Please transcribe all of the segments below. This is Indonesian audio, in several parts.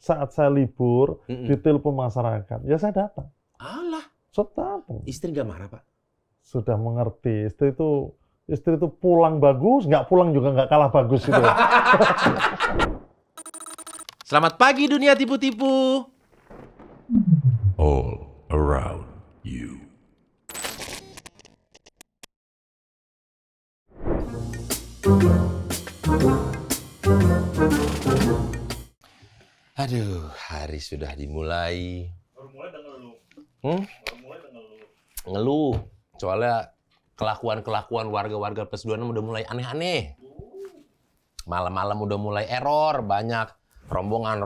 saat saya libur, ditelepon masyarakat, ya saya datang. Alah, Saya datang. istri nggak marah, Pak? Sudah mengerti, istri itu pulang bagus, nggak pulang juga nggak kalah bagus itu. Selamat pagi dunia tipu-tipu. All around you. Aduh, hari sudah dimulai. Baru mulai udah ngeluh. Ngeluh. Soalnya kelakuan warga-warga plus 26 udah mulai aneh-aneh. Malam-malam udah mulai error, banyak rombongan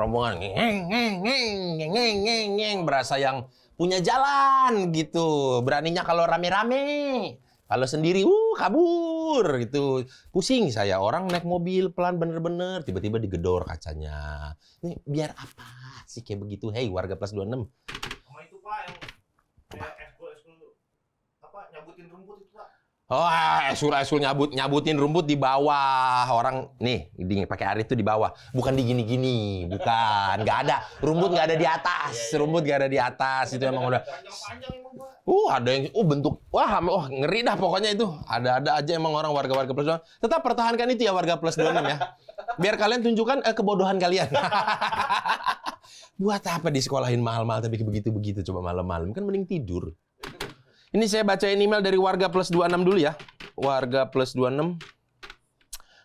ngeng, berasa yang punya jalan gitu. Beraninya kalau rame-rame. Kalau sendiri, kabur gitu. Pusing saya, orang naik mobil pelan bener-bener, tiba-tiba digedor kacanya. Ini biar apa sih kayak begitu? Hei, warga plus 26. Sama itu Pak, yang kayak eskul apa nyabutin rumput itu Pak. Oh, esul nyabutin rumput di bawah. Orang nih, pakai arit itu di bawah. Bukan di gini-gini, bukan. Nggak ada. Rumput nggak ada di atas. Rumput nggak ada di atas. Itu emang udah. Panjang emang Pak. Ada yang bentuk. Wah, ngeri dah pokoknya itu. Ada aja emang orang warga plus 26. Tetap pertahankan itu ya warga plus 26 ya. Biar kalian tunjukkan kebodohan kalian. Buat apa disekolahin mahal-mahal tapi begitu-begitu coba malam-malam. Kan mending tidur. Ini saya bacain email dari warga plus 26 dulu ya. Warga plus 26.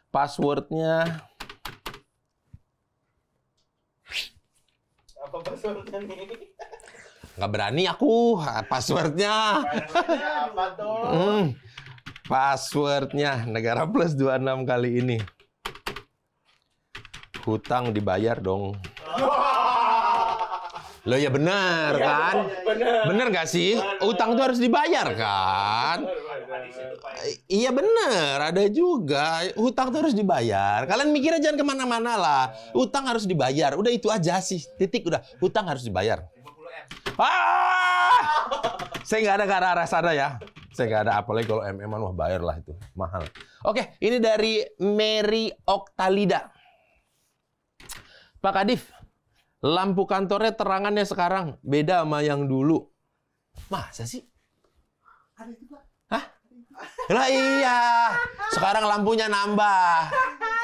Passwordnya. Apa passwordnya nih? Nggak berani aku. Passwordnya. Apa tuh? Passwordnya. Negara plus 26 kali ini. Hutang dibayar dong. Loh ya benar kan? Bener nggak sih? Utang tuh harus dibayar kan? Iya bener, ada juga. Hutang tuh harus dibayar. Kalian mikirnya jangan kemana-mana lah. Utang harus dibayar. Udah itu aja sih. Titik udah. Hutang harus dibayar. 50M. Saya nggak ada ke arah sana ya. Saya nggak ada. Apalagi kalau MM-an, wah bayar lah itu. Mahal. Oke, ini dari Mary Oktalida. Pak Kadif, lampu kantornya terangannya sekarang beda sama yang dulu. Masa sih? Ada itu Pak. Hah? Lah iya. Sekarang lampunya nambah.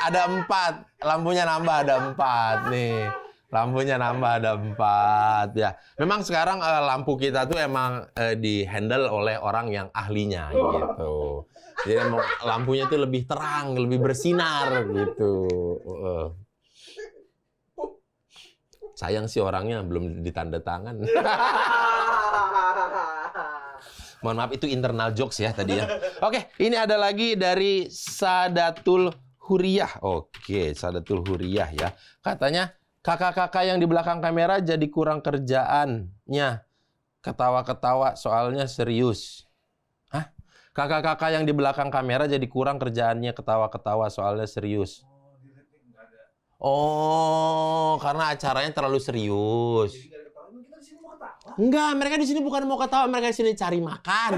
Ada 4. Lampunya nambah ada 4 nih. Lampunya nambah ada 4 ya. Memang sekarang lampu kita tuh emang di-handle oleh orang yang ahlinya gitu. Jadi emang lampunya tuh lebih terang, lebih bersinar gitu. Sayang sih orangnya belum ditanda tangan. Mohon maaf, itu internal jokes ya tadi ya. Oke, ini ada lagi dari Sadatul Huriyah. Oke, Sadatul Huriyah ya. Katanya, kakak-kakak yang di belakang kamera jadi kurang kerjaannya. Ketawa-ketawa soalnya serius. Hah? Kakak-kakak yang di belakang kamera jadi kurang kerjaannya, ketawa-ketawa soalnya serius. Oh, karena acaranya terlalu serius. Jadi nggak ada ketawa. Emang kita di sini mau ketawa? Enggak, mereka di sini bukan mau ketawa, mereka di sini cari makan.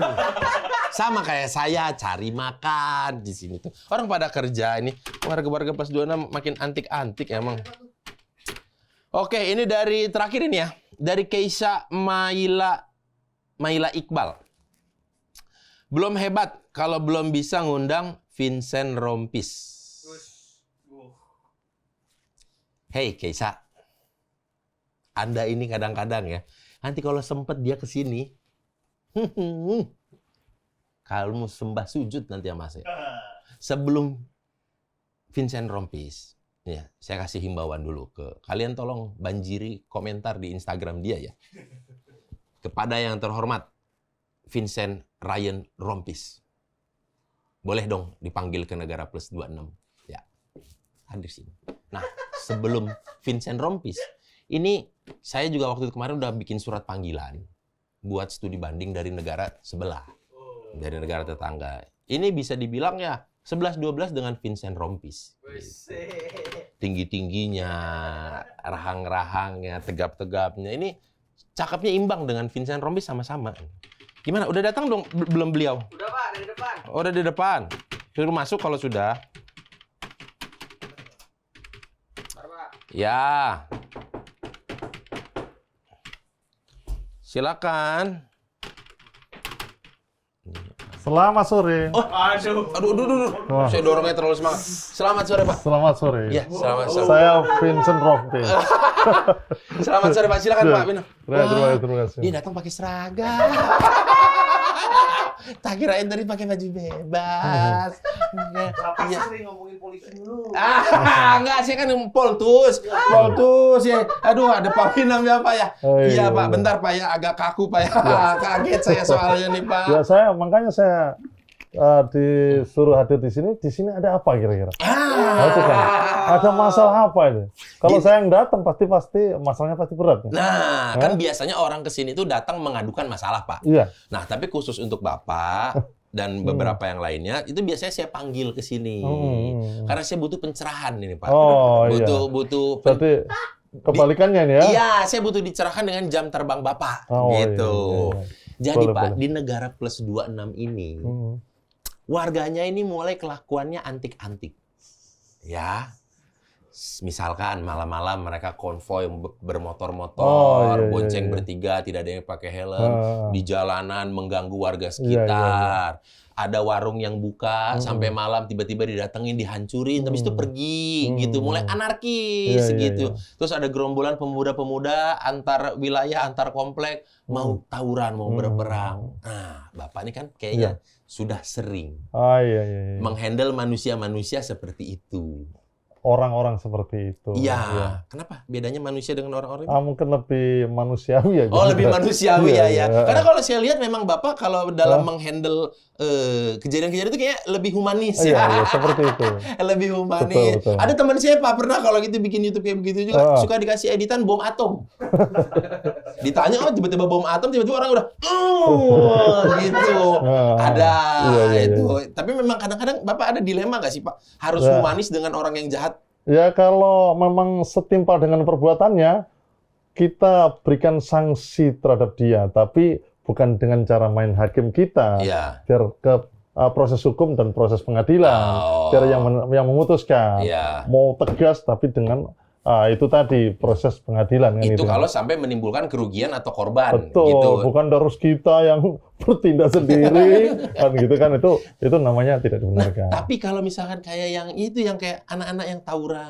Sama kayak saya cari makan di sini tuh. Orang pada kerja ini. Warga-warga plus 26 makin antik-antik emang. Oke, ini dari terakhir ini ya. Dari Keisha Maila Iqbal. Belum hebat kalau belum bisa ngundang Vincent Rompis. Hei Keisha, Anda ini kadang-kadang ya, nanti kalau sempet dia ke sini, kamu sembah sujud nanti sama saya. Sebelum Vincent Rompis, ya, saya kasih himbauan dulu ke kalian, tolong banjiri komentar di Instagram dia ya. Kepada yang terhormat, Vincent Ryan Rompis. Boleh dong dipanggil ke negara plus 26. Ya, hadir sini. Nah, sebelum Vincent Rompis, ini saya juga waktu itu kemarin udah bikin surat panggilan buat studi banding dari negara sebelah, dari negara tetangga. Ini bisa dibilang ya 11-12 dengan Vincent Rompis. Gitu. Tinggi-tingginya, rahang-rahangnya, tegap-tegapnya. Ini cakepnya imbang dengan Vincent Rompis sama-sama. Gimana? Udah datang dong belum beliau? Udah Pak, dari depan. Oh, udah di depan. Suruh masuk kalau sudah. Ya. Silakan. Selamat sore. Oh, Aduh. aduh. Wah. Saya dorongnya terlalu semangat. Selamat sore, Pak. Selamat sore. Iya, selamat sore. Saya Vincent Rompis. Selamat sore, Pak. Silakan, Iya. Pak. Minum. Terima kasih. Dia datang pakai seragam. Tak kirain tadi pakai baju bebas. Kenapa Iya. sering ngomongin polisi dulu? Enggak, saya kan Poltus ya. Aduh, ada Pak Winam ya, Pak ya. Oh, Iya, iya, Pak. iya. Bentar, Pak ya. Agak kaku, Pak ya. Kaget saya soalnya nih, Pak. Ya makanya saya disuruh hadir di sini ada apa kira-kira? Nah, itu kan. Ada masalah apa ini? Kalau saya yang datang pasti masalahnya pasti berat. Nah, kan biasanya orang ke sini tuh datang mengadukan masalah, Pak. Iya. Nah, tapi khusus untuk Bapak dan beberapa yang lainnya, itu biasanya saya panggil ke sini. Karena saya butuh pencerahan ini, Pak. Oh, iya. Butuh Berarti kebalikannya nih ya? Iya, saya butuh dicerahkan dengan jam terbang Bapak. Oh, gitu. iya. Jadi, Boleh, Pak, boleh. di negara plus 26 ini, warganya ini mulai kelakuannya antik-antik. Ya. Misalkan malam-malam mereka konvoy bermotor-motor, Oh, iya, bonceng iya. bertiga, tidak ada yang pakai helm, di jalanan mengganggu warga Iya, sekitar. Ada warung yang buka sampai malam tiba-tiba didatengin, dihancurin, habis itu pergi gitu, mulai anarkis Iya, iya, gitu. iya. Terus ada gerombolan pemuda-pemuda antar wilayah, antar komplek mau tawuran, mau berperang. Nah, Bapak ini kan kayaknya sudah sering Ah, iya. menghandle manusia-manusia seperti itu. Orang-orang seperti itu. Iya. Kenapa? Bedanya manusia dengan orang-orang itu? Mungkin lebih manusiawi ya. Oh, lebih manusiawi ya. Iya. Karena kalau saya lihat memang Bapak kalau dalam menghandle kejadian-kejadian itu kayak lebih humanis Iya, ya. iya, seperti itu. Lebih humanis. Betul. Ada teman saya Pak pernah kalau gitu bikin YouTube kayak begitu juga suka dikasih editan bom atom. Ditanya tiba-tiba bom atom, tiba-tiba orang udah gitu. Ada Iya. itu. Tapi memang kadang-kadang Bapak ada dilema nggak sih, Pak? Harus Ya. humanis dengan orang yang jahat? Ya kalau memang setimpal dengan perbuatannya, kita berikan sanksi terhadap dia, tapi bukan dengan cara main hakim kita. Iya. Biar ke proses hukum dan proses pengadilan, Oh. biar yang memutuskan. Iya. Mau tegas tapi dengan itu tadi proses pengadilan kan Itu gitu. kalau sampai menimbulkan kerugian atau korban Betul, gitu. bukan harus kita yang bertindak sendiri kan gitu kan, itu namanya tidak dibenarkan. Tapi kalau misalkan kayak yang itu yang kayak anak-anak yang tawuran.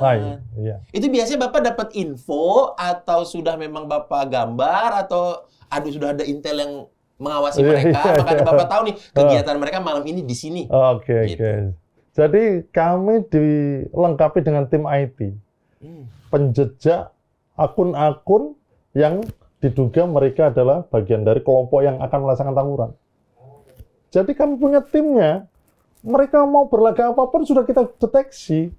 Iya. Itu biasanya Bapak dapat info atau sudah memang Bapak gambar atau aduh sudah ada intel yang mengawasi mereka, makanya Bapak tahu nih kegiatan mereka malam ini di sini. Oke. Gitu. Jadi kami dilengkapi dengan tim IT. Penjejak akun-akun yang diduga mereka adalah bagian dari kelompok yang akan melaksanakan tawuran. Jadi kami punya timnya, mereka mau berlagak apapun sudah kita deteksi.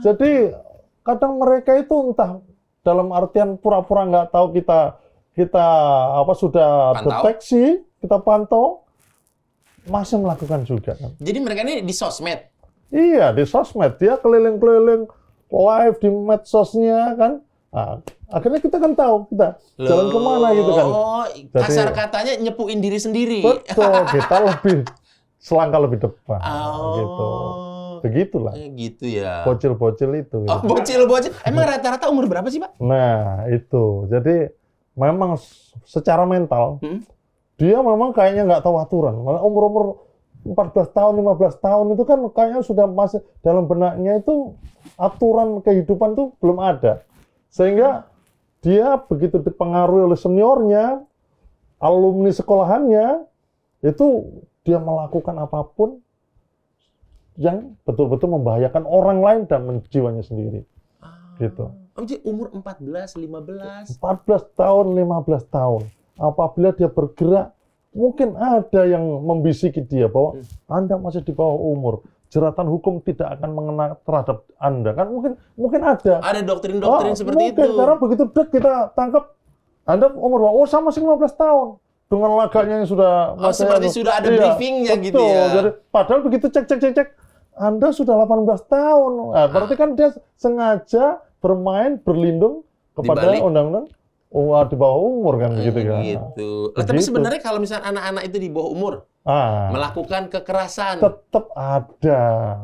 Jadi kadang mereka itu entah dalam artian pura-pura nggak tahu kita sudah Pantau. deteksi, kita pantau, masih melakukan juga kan. Jadi mereka ini di sosmed. Iya, di sosmed. Dia keliling-keliling live di medsosnya kan. Nah, akhirnya kita kan tahu kita jalan kemana gitu kan. Oh, kasar katanya nyepuin diri sendiri. Betul, kita selangkah lebih depan. Gitu. Begitulah. Gitu ya. Bocil-bocil itu. Oh, bocil-bocil. Emang rata-rata umur berapa sih, Pak? Nah, itu. Jadi memang secara mental, dia memang kayaknya nggak tahu aturan. Malah umur-umur 14 tahun, 15 tahun itu kan kayaknya sudah masih dalam benaknya itu aturan kehidupan tuh belum ada. Sehingga dia begitu dipengaruhi oleh seniornya, alumni sekolahannya, itu dia melakukan apapun yang betul-betul membahayakan orang lain dan jiwanya sendiri. Gitu. Jadi umur 14, 15. 14 tahun, 15 tahun. Apabila dia bergerak, mungkin ada yang membisiki dia bahwa Anda masih di bawah umur. Jeratan hukum tidak akan mengena terhadap Anda. Kan mungkin ada. Ada doktrin-doktrin seperti mungkin, itu. Karena begitu kita tangkap, Anda umur berapa? Oh, sama masih 15 tahun. Dengan laganya yang sudah... Seperti sudah ada briefingnya gitu betul. ya. Jadi, padahal begitu cek, Anda sudah 18 tahun. Nah, berarti kan dia sengaja bermain, berlindung kepada Dibalik. undang-undang di bawah umur kan gitu kan. Gitu. Lah, tapi sebenarnya kalau misalnya anak-anak itu di bawah umur melakukan kekerasan, tetap ada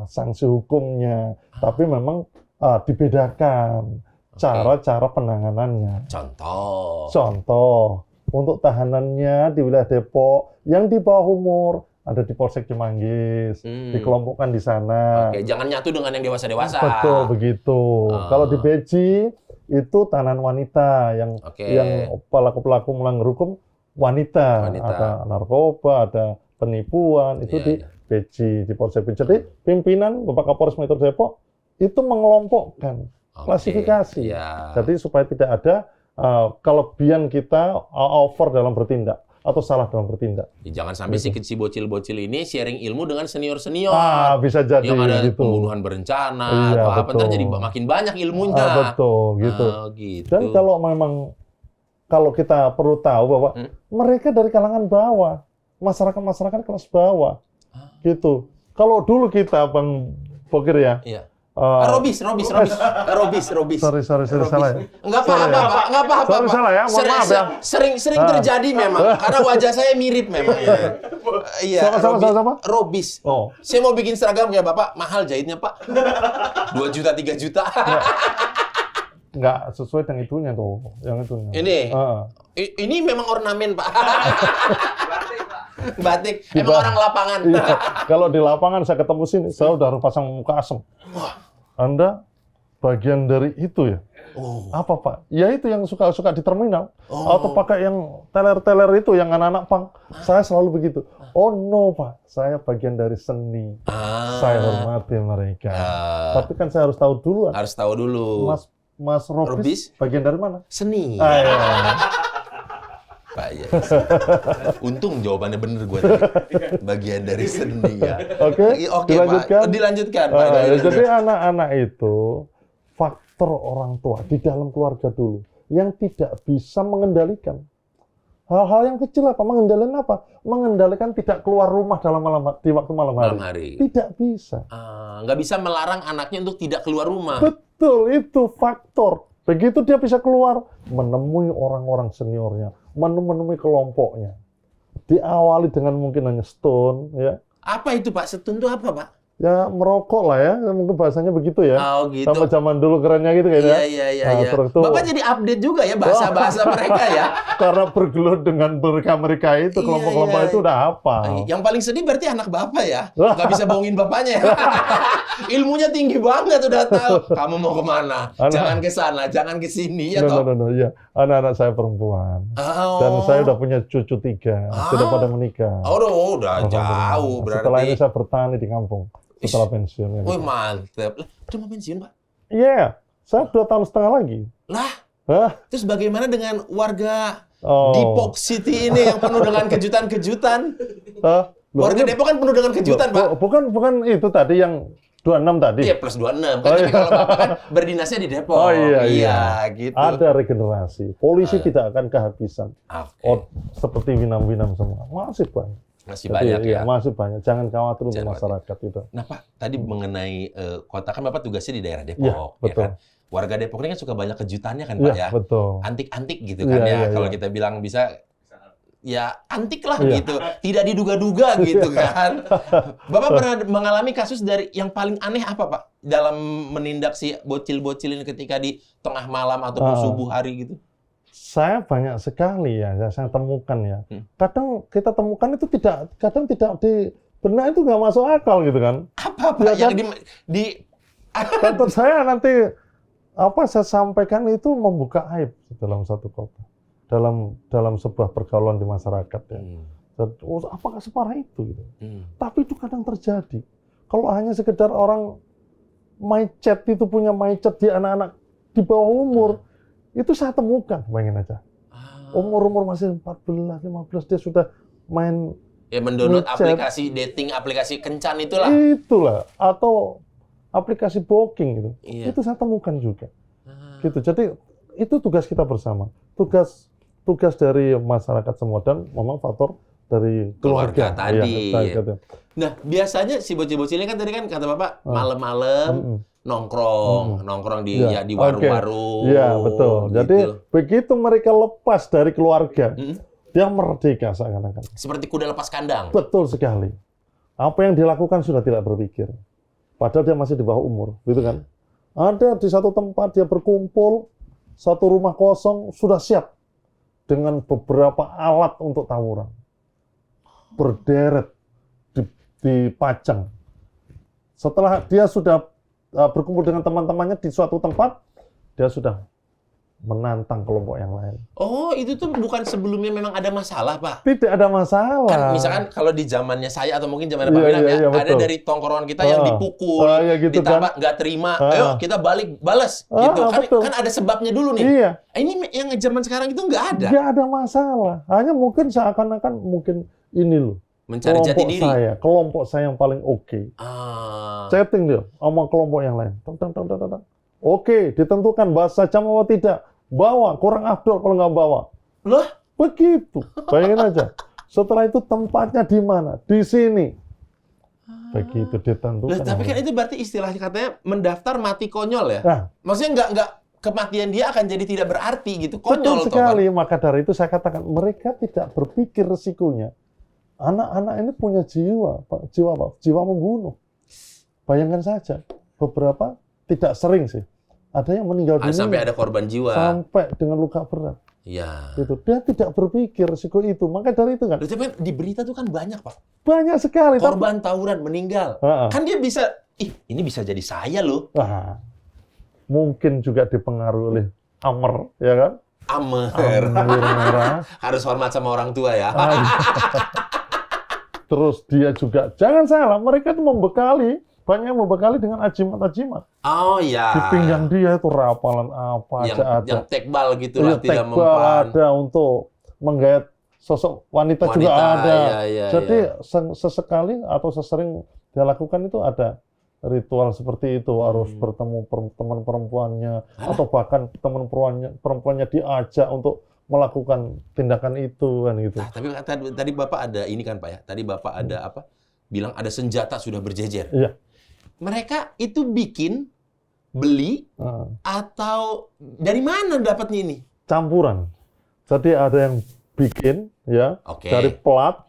sanksi hukumnya, tapi memang dibedakan cara-cara penanganannya. contoh. Contoh, untuk tahanannya di wilayah Depok yang di bawah umur ada di Polsek Cimanggis, dikelompokkan di sana. Oke, jangan nyatu dengan yang dewasa-dewasa. Betul begitu. Kalau di Beji itu tahanan wanita yang pelaku-pelaku melanggar hukum wanita. Ada narkoba, ada penipuan, itu di Beji, di Polsek Beji. Jadi pimpinan Bapak Kapolres Metro Depok itu mengelompokkan klasifikasi. Jadi supaya tidak ada kelebihan kita over dalam bertindak atau salah dalam bertindak. Jangan sampai si bocil-bocil ini sharing ilmu dengan senior-senior. Bisa jadi yang ada gitu. Pembunuhan berencana atau apa, ntar jadi makin banyak ilmunya. Betul, gitu. Gitu. Dan kalau kita perlu tahu bahwa mereka dari kalangan bawah, masyarakat kelas bawah, gitu. Kalau dulu kita, Bang Bokir ya, Robis. Sorry, salah ya. Enggak apa-apa. Sorry, salah ya, mohon maaf ya. Sering terjadi memang, karena wajah saya mirip memang. Iya. Sama. Robis. Saya mau bikin seragam ya Bapak, mahal jahitnya Pak. 2 juta, 3 juta. Enggak sesuai dengan itunya tuh, yang itunya. Ini memang ornamen Pak. Batik. Emang orang lapangan. Iya. Kalau di lapangan saya ketemu sini, saya udah harus pasang muka asem. Anda bagian dari itu ya? Apa Pak? Ya itu yang suka di terminal. Atau pakai yang teler-teler itu, yang anak-anak pang. Saya selalu begitu. Oh no Pak, saya bagian dari seni. Saya hormati mereka. Tapi kan saya harus tahu dulu. Harus tahu dulu. Mas Robis bagian dari mana? Seni. Pak, ya. Untung jawabannya bener gue tadi. Bagian dari seni ya. Oke, dilanjutkan. Pak. Dilanjutkan. Pak. Jadi anak-anak itu faktor orang tua di dalam keluarga dulu yang tidak bisa mengendalikan hal-hal yang kecil apa? Mengendalikan apa? Mengendalikan tidak keluar rumah di waktu malam hari. Tidak bisa. Nggak bisa melarang anaknya untuk tidak keluar rumah. Betul, itu faktor. Begitu dia bisa keluar, menemui orang-orang seniornya, menemui kelompoknya. Diawali dengan mungkin hanya stun, ya. Apa itu Pak? Stun itu apa Pak? Ya merokok lah ya, mungkin bahasanya begitu ya. Gitu. Sama zaman dulu kerennya gitu kayaknya. Iya. Bapak jadi update juga ya bahasa-bahasa mereka ya. Karena bergelut dengan mereka itu, kelompok-kelompok itu udah apa. Yang paling sedih berarti anak Bapak ya. Nggak bisa bohongin bapaknya ya. Ilmunya tinggi banget, udah tahu. Kamu mau kemana? Jangan ke sana, jangan ke sini. Ya, iya. Anak-anak saya perempuan. Dan saya udah punya cucu 3. Sudah pada menikah. Udah jauh berarti. Setelah ini saya bertani di kampung. Setelah pensiun. Wih, mantep. Udah mau pensiun, Pak? Iya. Saya 2 tahun setengah lagi. Terus bagaimana dengan warga Depok City ini yang penuh dengan kejutan-kejutan? Warga Depok kan penuh dengan kejutan, Pak. Bukan itu tadi yang 26 tadi. Iya, plus 26. Tapi kalau Bapak kan berdinasnya di Depok. Iya, gitu. Ada regenerasi. Polisi tidak akan kehabisan. Seperti Winam-Winam semua. Masih banyak. Masih banyak ya? Masih banyak. Jangan khawatir untuk masyarakat itu. Nah Pak, tadi mengenai kota, kan Bapak tugasnya di daerah Depok. Betul. Ya kan? Warga Depok ini kan suka banyak kejutannya kan Pak ya? Betul. Antik-antik gitu kan ya. Kalau kita bilang bisa, ya antik lah gitu. Tidak diduga-duga gitu kan. Bapak pernah mengalami kasus dari yang paling aneh apa Pak? Dalam menindak si bocil-bocil ini ketika di tengah malam ataupun subuh hari gitu? Saya banyak sekali ya, saya temukan ya. Kadang kita temukan itu kadang tidak di benak, itu nggak masuk akal gitu kan. Apa ya, yang Tentu saya nanti saya sampaikan itu membuka aib dalam satu kota, dalam sebuah pergaulan di masyarakat ya. Apakah separah itu? Gitu. Tapi itu kadang terjadi. Kalau hanya sekedar orang micet itu punya micet di anak-anak di bawah umur. Itu saya temukan, bayangin aja. Umur masih 14, 15, dia sudah main... Ya, mendownload aplikasi dating, aplikasi kencan itulah. Itulah, atau aplikasi booking gitu. Itu saya temukan juga. Gitu. Jadi, itu tugas kita bersama. Tugas dari masyarakat semua, dan memang faktor dari keluarga tadi. Nah, biasanya si bocil-bocil ini kan tadi kan kata Bapak, malam-malam, nongkrong di warung-warung. Iya, betul. Gitu. Jadi begitu mereka lepas dari keluarga, dia merdeka seakan-akan. Seperti kuda lepas kandang. Betul sekali. Apa yang dilakukan sudah tidak berpikir. Padahal dia masih di bawah umur, gitu kan? Ada di satu tempat dia berkumpul, satu rumah kosong sudah siap. dengan beberapa alat untuk tawuran. Berderet, dipajang. Setelah dia sudah berkumpul dengan teman-temannya di suatu tempat, dia sudah menantang kelompok yang lain. Oh, itu tuh bukan sebelumnya memang ada masalah, Pak? Tidak ada masalah. Kan misalkan kalau di zamannya saya atau mungkin zamannya Pak Iya, William iya, iya, ada betul. dari tongkrongan kita yang dipukul, ya gitu ditambah kan. nggak terima, ayo kita balik, balas, gitu. Betul. Kan ada sebabnya dulu nih. Iya, Ini yang zaman sekarang itu nggak ada. nggak ada masalah. Hanya mungkin seakan-akan mungkin ini loh. Mencari jati diri. Kelompok saya yang paling oke. Chatting dia sama kelompok yang lain. Oke, ditentukan bahasa jam atau tidak. Bawa, kurang afdol kalau nggak bawa. Loh? Begitu. Bayangin aja. Setelah itu tempatnya di mana? Di sini. Begitu ditentukan. Loh, tapi kan itu berarti istilahnya katanya mendaftar mati konyol ya? Nah, Maksudnya nggak kematian dia akan jadi tidak berarti gitu. Konyol betul toh, sekali. kan? Maka dari itu saya katakan mereka tidak berpikir resikonya. Anak-anak ini punya jiwa apa? Jiwa membunuh. Bayangkan saja, beberapa tidak sering sih. Ada yang meninggal dunia. Sampai ada korban jiwa. Sampai dengan luka berat. Iya. Gitu. Dia tidak berpikir resiko itu. Maka dari itu kan. Loh, tapi kan di berita tuh kan banyak, Pak. Banyak sekali. Korban tawuran meninggal. Ha-ha. Kan dia bisa, ini bisa jadi saya loh. Wah, mungkin juga dipengaruhi oleh Amer, ya kan? Amer. Merah. Harus hormat sama orang tua ya. Terus dia juga, jangan salah, mereka itu membekali, banyak yang membekali dengan ajimat-ajimat. Oh iya. Di pinggang dia itu rapalan apa yang, aja ada. Yang tekbal gitu lah, Iya, tidak tekbal mempan. ada untuk menggait sosok wanita juga ada. Iya, Jadi sesekali atau sesering dia lakukan itu ada ritual seperti itu, harus bertemu teman perempuannya, atau bahkan teman perempuannya diajak untuk melakukan tindakan itu kan gitu. Nah, tapi tadi Bapak ada ini kan Pak ya, tadi Bapak ada apa? Bilang ada senjata sudah berjejer. Iya. Mereka itu bikin, beli, atau dari mana dapatnya ini? Campuran. Jadi ada yang bikin ya dari plat,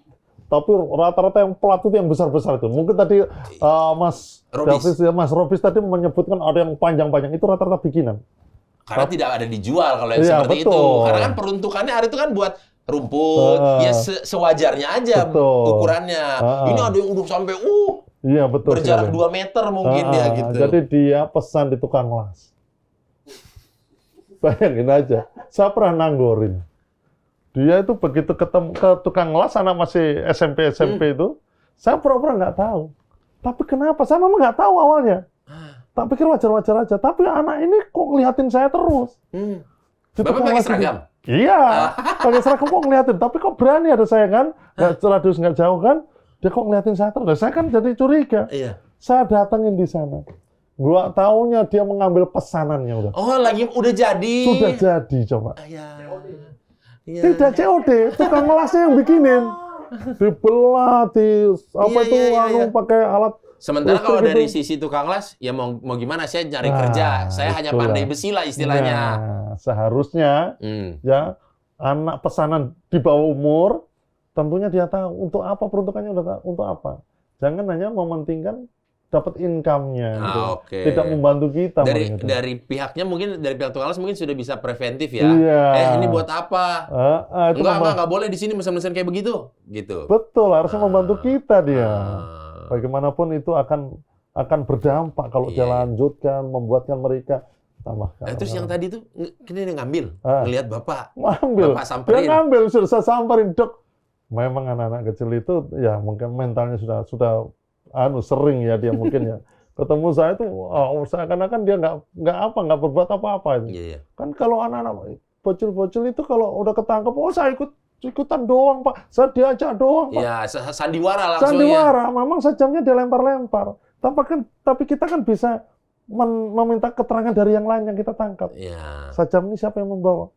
tapi rata-rata yang plat itu yang besar-besar itu. Mungkin tadi Mas Robis tadi menyebutkan ada yang panjang-panjang, itu rata-rata bikinan. Karena tidak ada dijual kalau yang Iya, seperti betul. itu. Karena kan peruntukannya hari itu kan buat rumput, ya sewajarnya aja betul. ukurannya. Ini ada yang udah sampai iya, betul berjarak sekali. 2 meter mungkin ya gitu. Jadi dia pesan di tukang las. Bayangin aja, saya pernah nanggorin. Dia itu begitu ketemu ke tukang las, anak masih SMP itu, saya pura-pura nggak tahu. Tapi kenapa? Saya memang nggak tahu awalnya. Tak pikir wajar-wajar aja. Tapi anak ini kok ngeliatin saya terus. Bapak pakai seragam? Iya, pakai seragam kok ngeliatin. Tapi kok berani ada saya kan? Nggak radius nggak jauh kan? Dia kok ngeliatin saya terus. Saya kan jadi curiga. Iya. Saya datangin di sana. Gua taunya dia mengambil pesanannya udah. Oh, lagi udah jadi. Sudah jadi, coba. Iya. Tidak COD, tukang lasnya yang bikinin. Dibelah, pakai alat. Sementara kalau gitu. dari sisi tukang las, ya mau gimana, saya cari kerja. Saya hanya pandai besi lah istilahnya. Nah, seharusnya ya anak pesanan di bawah umur, tentunya dia tahu untuk apa peruntukannya, udah tahu untuk apa. Jangan hanya mementingkan dapat income-nya, gitu. Tidak membantu kita. Dari pihaknya mungkin, dari pihak tukang las mungkin sudah bisa preventif ya. Iya. Ini buat apa? Enggak boleh di sini mesen-mesen kayak begitu, gitu. Betul, harusnya membantu kita dia. Bagaimanapun itu akan berdampak kalau dia lanjutkan, membuatkan mereka tambahkan. Terus yang tadi tuh ini ngambil, ngelihat Bapak Bapak samperin. Dia ngambil, sudah saya samperin, Dok. Memang anak-anak kecil itu ya mungkin mentalnya sudah sering ya dia mungkin ya. Ketemu saya tuh seakan-akan dia nggak berbuat apa-apa itu. Iya. Kan kalau anak-anak bocil-bocil itu kalau udah ketangkep, saya ikutan doang, Pak. Saya diajak doang, Pak. Iya, sandiwara langsung. Sandiwara, memang sajamnya dia lempar-lempar. Tapi kita kan bisa meminta keterangan dari yang lain yang kita tangkap. Iya. Sajam ini siapa yang membawa?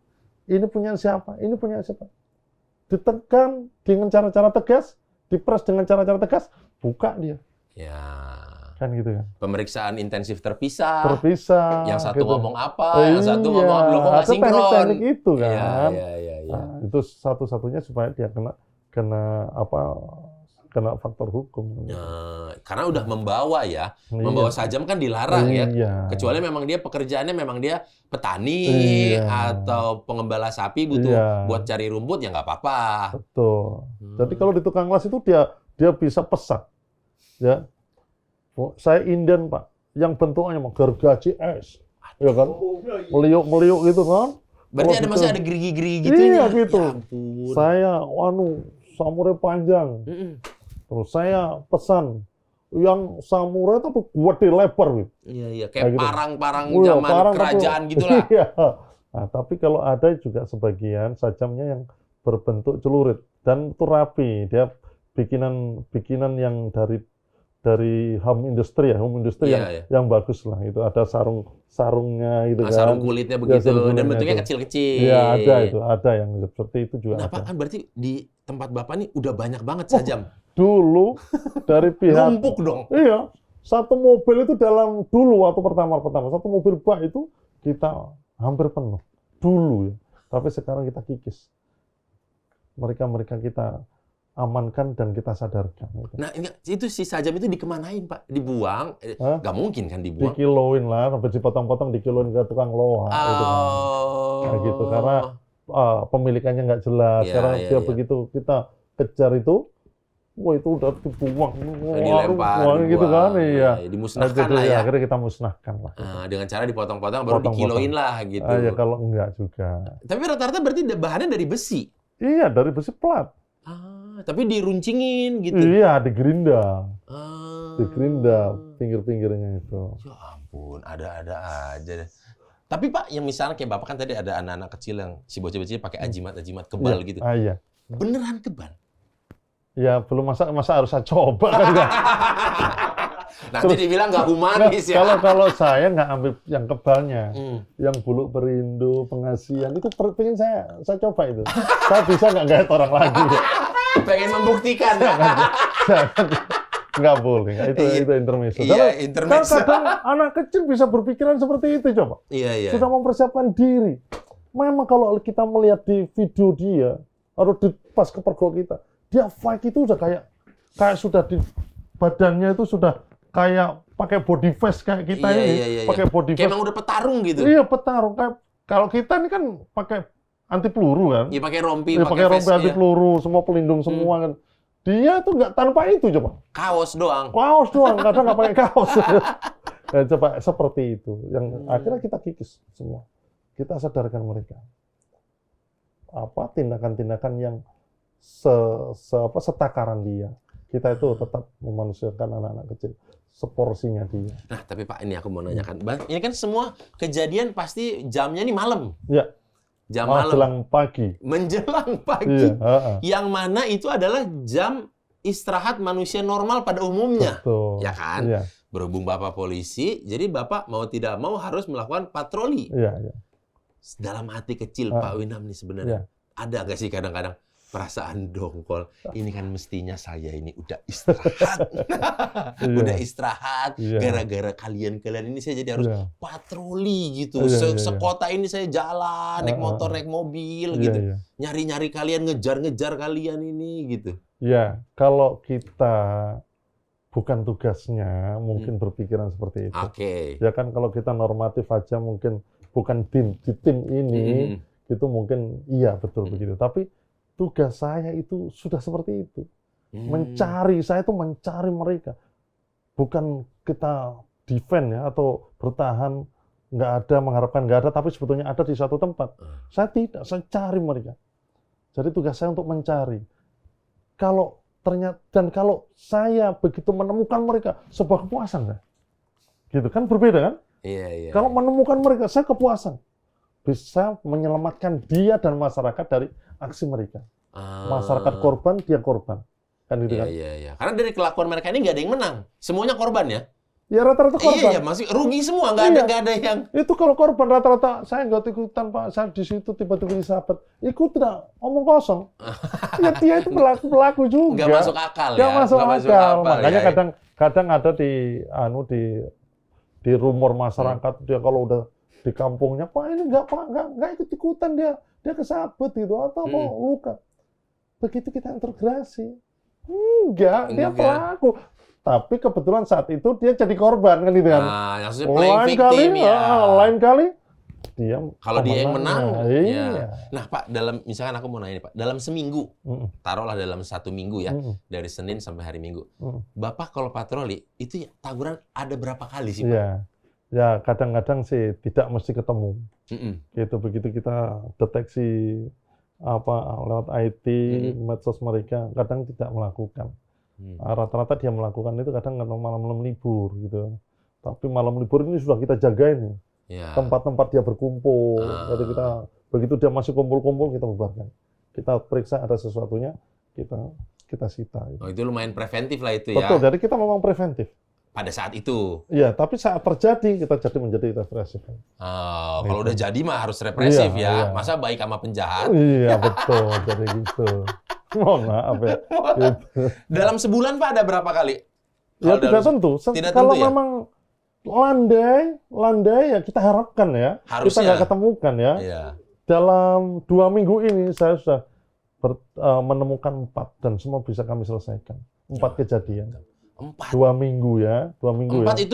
Ini punya siapa? Ini punya siapa? Ditekan dengan cara-cara tegas, dipres dengan cara-cara tegas, buka dia. Ya. Kan gitu kan. Pemeriksaan intensif terpisah. Yang satu ngomong apa, yang satu ngomong apa, lo kok nggak sinkron. Teknik-teknik itu kan. Iya. Nah, itu satu-satunya supaya dia kena kena faktor hukum. Karena udah membawa ya, Iya. membawa sajam kan dilarang ya. Iya. Kecuali memang dia pekerjaannya memang dia petani Iya. atau pengembala sapi butuh Iya. buat cari rumput ya nggak apa-apa. Betul. Jadi kalau di tukang las itu dia bisa pesan, ya. Oh, saya inden Pak, yang bentuknya mau gergaji es, ya kan, meliuk-meliuk gitu kan. Berarti Kalau masih gitu- ada gerigi-gerigi gitu Iya, ya? gitu. Ya ampun. Saya, samurai panjang. Mm-mm. Terus saya pesan yang samurai tapi gede lebar gitu. Iya, Kayak kayak gitu. parang-parang Oh ya, zaman parang kerajaan tapi- gitu lah. Iya. Nah, tapi kalau ada juga sebagian sajamnya yang berbentuk celurit dan itu rapi, dia bikinan yang dari home industry Iya, iya. yang bagus lah. Itu ada sarungnya gitu Nah, kan. sarung kulitnya begitu sarung dan kulitnya bentuknya itu. kecil-kecil. Iya, ada yang seperti itu juga Nah, ada. Pak, kan berarti di tempat Bapak nih udah banyak banget Oh, sajam. Dulu dari pihak Numpuk dong. Iya, satu mobil itu dulu waktu pertama satu mobil bak itu kita hampir penuh dulu ya. Tapi sekarang kita kikis. Mereka kita amankan dan kita sadarkan. Gitu. Nah, itu si sajam itu dikemanain, Pak? Dibuang? Hah? Nggak mungkin kan dibuang. Dikiloin lah, sampai dipotong-potong dikiloin ke tukang loha. Gitu kan. Kayak gitu, karena pemilikannya nggak jelas. Iya, Karena iya, dia iya. begitu kita kejar itu, wah itu udah dibuang, Dilempar, wah, gitu kan, dibuang. iya. Dimusnahkan Jadi, lah ya. akhirnya kita musnahkan lah. Dengan cara dipotong-potong baru Potong-potong. dikiloin lah gitu. Ya kalau enggak juga. Tapi rata-rata berarti bahannya dari besi. Iya, dari besi plat. Tapi diruncingin gitu. Iya, digerinda. Ah. Digerinda pinggir-pinggirnya itu. Ya ampun, ada-ada aja deh. Tapi Pak, yang misalnya kayak Bapak kan tadi ada anak-anak kecil yang si bocah-bocah pakai ajimat-ajimat kebal gitu. Iya. Beneran kebal? Ya belum masa harus saya coba kan enggak. Nanti dibilang nggak humanis ya. Kalau saya nggak ambil yang kebalnya, Hmm. yang bulu perindu, pengasihan itu pengen saya coba itu. Saya bisa nggak gaya orang lagi. Pengen membuktikan. Nggak boleh, itu intermezzo. Iya, Karena intermezzo. kadang anak kecil bisa berpikiran seperti itu coba. Iya. Sudah mempersiapkan diri. Memang kalau kita melihat di video dia atau di pas kepergok kita, dia fight itu udah kayak sudah di badannya itu sudah kayak pakai body vest kayak kita ini, pakai body vest. Kayak emang udah petarung gitu. Iya, petarung. Kayak kalau kita ini kan pakai anti peluru kan. Iya, pakai rompi, Iya, pakai rompi vest, anti iya. peluru, semua pelindung semua kan. Dia tuh nggak tanpa itu coba. Kaos doang. Kaos doang, kadang nggak pakai kaos. Ya, coba seperti itu. Yang akhirnya kita kikis semua. Kita sadarkan mereka. Apa tindakan-tindakan yang setakaran dia. Kita itu tetap memanusiakan anak-anak kecil seporsinya dia. Nah, tapi Pak, ini aku mau nanyakan. Ini kan semua kejadian pasti jamnya nih malam. Ya. Jam malam. Menjelang pagi. Menjelang pagi. Iya, Yang mana itu adalah jam istirahat manusia normal pada umumnya. Betul. Ya kan? Iya. Berhubung Bapak polisi, jadi Bapak mau tidak mau harus melakukan patroli. Iya. Dalam hati kecil Pak Winam nih sebenarnya. Ada nggak sih kadang-kadang perasaan dongkol? Ini kan mestinya saya ini udah istirahat. Udah istirahat. Iya. Gara-gara kalian ini saya jadi harus Iya. patroli gitu. Iya. Sekota ini saya jalan, naik motor, naik mobil Iya, gitu. iya. Nyari-nyari kalian, ngejar-ngejar kalian ini gitu. Ya, kalau kita bukan tugasnya, mungkin berpikiran seperti itu. Oke. Ya kan kalau kita normatif aja mungkin bukan di tim ini, itu mungkin iya betul begitu. Tapi tugas saya itu sudah seperti itu. Saya itu mencari mereka. Bukan kita defend ya atau bertahan, nggak ada, mengharapkan nggak ada, tapi sebetulnya ada di satu tempat. Saya tidak, saya cari mereka. Jadi tugas saya untuk mencari. Kalau saya begitu menemukan mereka, sebuah kepuasan kan? Gitu kan berbeda kan? Iya. Kalau menemukan mereka, saya kepuasan. Bisa menyelamatkan dia dan masyarakat dari aksi mereka. Masyarakat korban, dia korban. Kan gitu kan? Iya. Karena dari kelakuan mereka ini nggak ada yang menang. Semuanya korban ya? Ya rata-rata korban. Iya, masih rugi semua. Nggak ada yang... Itu kalau korban rata-rata, saya nggak ikutan Pak, saya di situ tiba-tiba disahabat. Ikut tidak, omong kosong. Ya dia itu pelaku juga. Nggak masuk akal ya? Nggak masuk akal. Makanya ya. kadang ada di rumor masyarakat, dia kalau udah di kampungnya, Pak ini nggak ikut-ikutan dia kesabet gitu, atau mau luka. Begitu kita integrasi, Enggak, dia Enggak. pelaku. Tapi kebetulan saat itu dia jadi korban kan gitu kan. Nah, maksudnya playing Lain victim kali, ya. lain kali dia Kalau dia yang menang, pemenangnya. Iya. ya. Nah Pak, misalkan aku mau nanya nih Pak, dalam seminggu, taruhlah dalam 1 minggu ya, dari Senin sampai hari Minggu, Bapak kalau patroli, itu ya, tawuran ada berapa kali sih Pak? Iya. Ya kadang-kadang sih tidak mesti ketemu. Mm-mm. Gitu begitu kita deteksi lewat IT, medsos mereka, kadang tidak melakukan. Rata-rata dia melakukan itu kadang karena malam-malam libur gitu. Tapi malam libur ini sudah kita jagain ya. Ya. Tempat-tempat dia berkumpul. Jadi kita begitu dia masih kumpul-kumpul kita bubarkan. Kita periksa ada sesuatunya, kita sita. Gitu. Oh, itu lumayan preventif lah itu ya. Betul, jadi kita memang preventif. Pada saat itu. Iya, tapi saat terjadi kita jadi menjadi represif. Oh, kalau udah jadi mah harus represif Iya, ya. iya. Masa baik sama penjahat? Iya, betul. Jadi gitu. Mohon maaf ya. Gitu. Dalam sebulan Pak ada berapa kali? Ya Kalau tidak dalam- tentu. Tidak Kalau tentu ya? memang landai ya kita harapkan ya. Kita Harusnya. nggak ketemukan ya. Iya. Dalam 2 minggu ini saya sudah menemukan 4 dan semua bisa kami selesaikan. 4 kejadian. 4. 2 minggu ya. 2 minggu ya. 4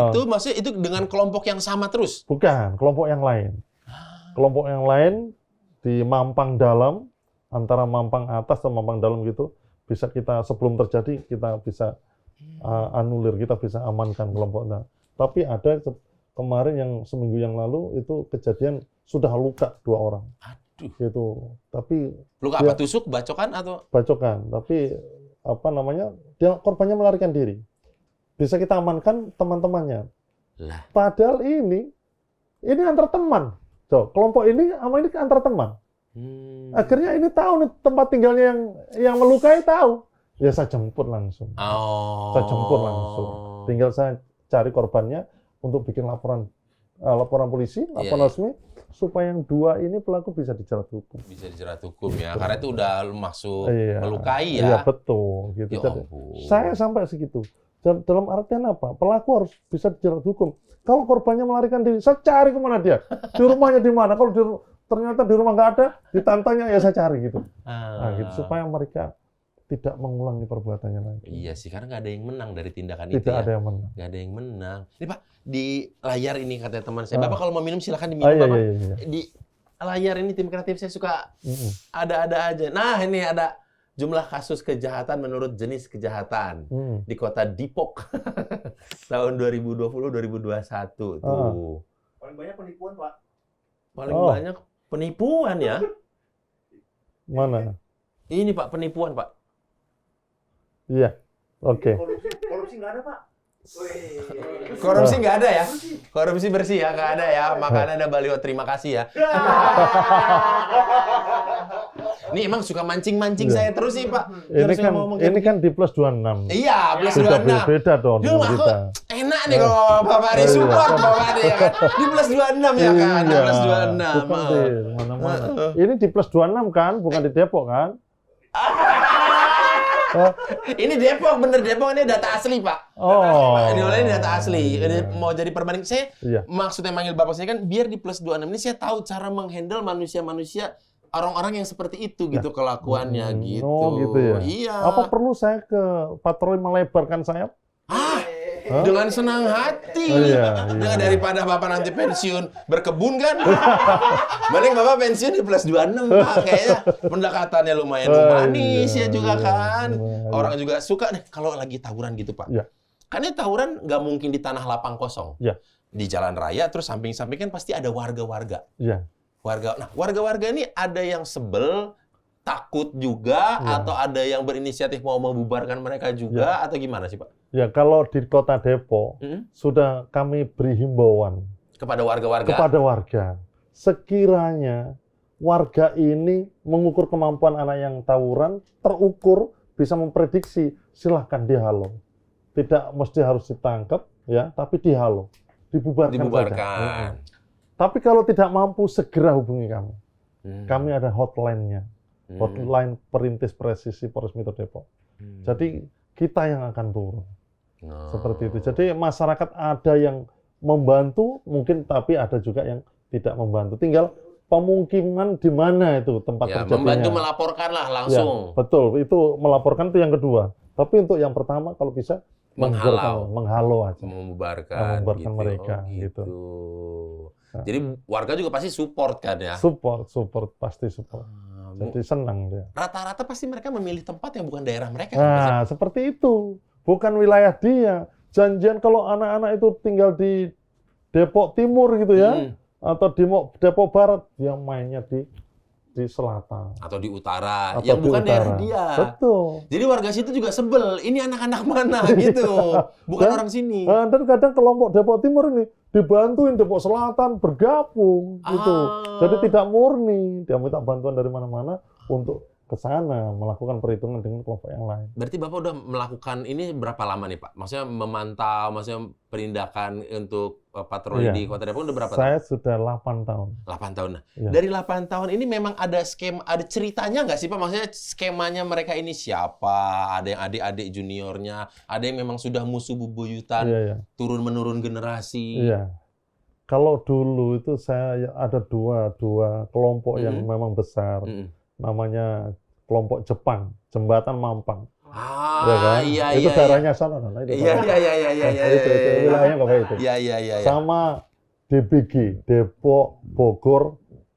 itu maksudnya itu dengan kelompok yang sama terus? Bukan, kelompok yang lain. Kelompok yang lain di Mampang Dalam, antara Mampang atas dan Mampang Dalam gitu, bisa kita sebelum terjadi kita bisa anulir, kita bisa amankan kelompoknya. Tapi ada kemarin yang seminggu yang lalu itu kejadian sudah luka 2 orang. Aduh. Gitu. Tapi Luka apa? Tusuk, bacokan atau? bacokan, tapi dia korbannya melarikan diri. Bisa kita amankan teman-temannya. Lah. Padahal ini antar teman. So, kelompok ini sama ini antar teman. Akhirnya ini tahu nih tempat tinggalnya yang melukai tahu. Ya saya jemput langsung. Oh. Saya jemput langsung. Tinggal saya cari korbannya untuk bikin laporan polisi, laporan resmi, supaya yang 2 ini pelaku bisa dijerat hukum. Bisa dijerat hukum ya, karena itu udah maksud Iya. melukai ya. Iya betul. Gitu. Ya Jadi, ampun. saya sampai segitu. Dan dalam artian apa? Pelaku harus bisa dijerat hukum. Kalau korbannya melarikan diri, saya cari kemana dia? Di rumahnya di mana? Kalau ternyata di rumah nggak ada, ditantangnya ya saya cari gitu. Nah, gitu supaya mereka tidak mengulangi perbuatannya lagi. Iya sih, karena nggak ada yang menang dari tindakan Tidak itu ya. ada yang menang. Nggak ada yang menang. Ini Pak, di layar ini katanya teman saya, Bapak kalau mau minum silahkan diminum Ah, iya, Bapak. iya, iya. Di layar ini tim kreatif saya suka Mm-mm. ada-ada aja. Nah ini ada jumlah kasus kejahatan menurut jenis kejahatan di kota Depok tahun 2020-2021 tuh. Paling banyak penipuan, Pak. Paling Oh. banyak penipuan ya. Mana? Ini Pak, penipuan Pak. Iya. Oke. Korupsi nggak ada, Pak. Wih. Korupsi nggak ada ya? Korupsi bersih ya, nggak ada ya. Makanya ada baliho terima kasih ya. Ini emang suka mancing-mancing Iya. saya terus sih Pak. Ini Terus kan saya ngomong kayak ini kan di plus 26. Iya, plus Sudah 26. beda dong Duh, dengan aku kita. enak nih kalau Bapak Ari support Bapak Ari ya kan. Di plus 26 ya kan, di plus 26. Bukan di mana-mana. Ini di plus 26 kan, bukan di Depok kan? Ini Depok, bener Depok ini data asli Pak. Oh. Ini data asli. Ini mau jadi perbanding. Saya Iya. maksudnya manggil Bapak saya kan biar di plus 26 ini saya tahu cara menghandle manusia-manusia orang-orang yang seperti itu gitu kelakuannya gitu. Oh, gitu ya. Iya. Apa perlu saya ke patroli melebarkan sayap? Ah, Hah? dengan senang hati. Oh, iya, iya. Nah, daripada Bapak nanti pensiun berkebun kan. Mending Bapak pensiun di plus 26 Pak. Kayaknya pendekatannya lumayan humanis iya, ya juga iya, kan. iya. Orang juga suka nih kalau lagi tawuran gitu Pak. Iya. Kan ini tawuran nggak mungkin di tanah lapang kosong. Iya. Di jalan raya terus samping-samping kan pasti ada warga-warga. Iya. Warga-warga ini ada yang sebel, takut juga, Iya. atau ada yang berinisiatif mau membubarkan mereka juga, atau gimana sih Pak? Ya, kalau di Kota Depok Hmm? sudah kami beri himbauan Kepada warga-warga. kepada warga. Sekiranya warga ini mengukur kemampuan anak yang tawuran, terukur, bisa memprediksi, silahkan dihalau. Tidak mesti harus ditangkap, ya, tapi dihalau. Dibubarkan. saja. Dibubarkan. Tapi kalau tidak mampu, segera hubungi kami. Hmm. Kami ada hotline-nya. Hmm. Hotline Perintis Presisi Polres Metro Depok. Hmm. Jadi kita yang akan turun. Oh. Seperti itu. Jadi masyarakat ada yang membantu mungkin, tapi ada juga yang tidak membantu. Tinggal pemukiman di mana itu tempat Ya, terjadinya. membantu melaporkan lah langsung. Ya, betul, itu melaporkan itu yang kedua. Tapi untuk yang pertama kalau bisa menghalau aja. Membubarkan Membubarkan gitu. mereka, Oh, gitu. Nah. Jadi warga juga pasti support kan ya. Support, pasti support. Ah, Jadi senang dia. Rata-rata pasti mereka memilih tempat yang bukan daerah mereka. kan, Mas, ya? Nah, seperti itu. Bukan wilayah dia. Janjian kalau anak-anak itu tinggal di Depok Timur gitu ya, atau di Depok Barat, dia mainnya di selatan. Atau di utara, Atau yang di bukan utara. daerah dia. Betul. Jadi warga situ juga sebel, ini anak-anak mana gitu, bukan Dan- orang sini. Dan kadang kelompok Depok Timur ini dibantuin Depok Selatan bergabung gitu. Ah. Jadi tidak murni, dia minta bantuan dari mana-mana untuk ke sana melakukan perhitungan dengan kelompok yang lain. Berarti Bapak udah melakukan ini berapa lama nih Pak? Maksudnya memantau, maksudnya penindakan untuk patroli Iya. di Kota Depok udah berapa tahun? Saya sudah 8 tahun. 8 tahun. Nah, Iya. dari 8 tahun ini memang ada skema, ada ceritanya nggak sih Pak? Maksudnya skemanya mereka ini siapa? Ada yang adik-adik juniornya, ada yang memang sudah musuh bebuyutan, Iya, iya. turun-menurun generasi. Iya. Kalau dulu itu saya ada dua kelompok yang memang besar. Mm-mm. Namanya kelompok Jepang, Jembatan Mampang. Ah, Ya kan? iya, itu iya, daerahnya sana. Nah, itu Iya, daerah. iya, iya, iya, iya, Itu wilayahnya Bapak itu. Iya, iya, iya. Sama DBG, Depok, Bogor,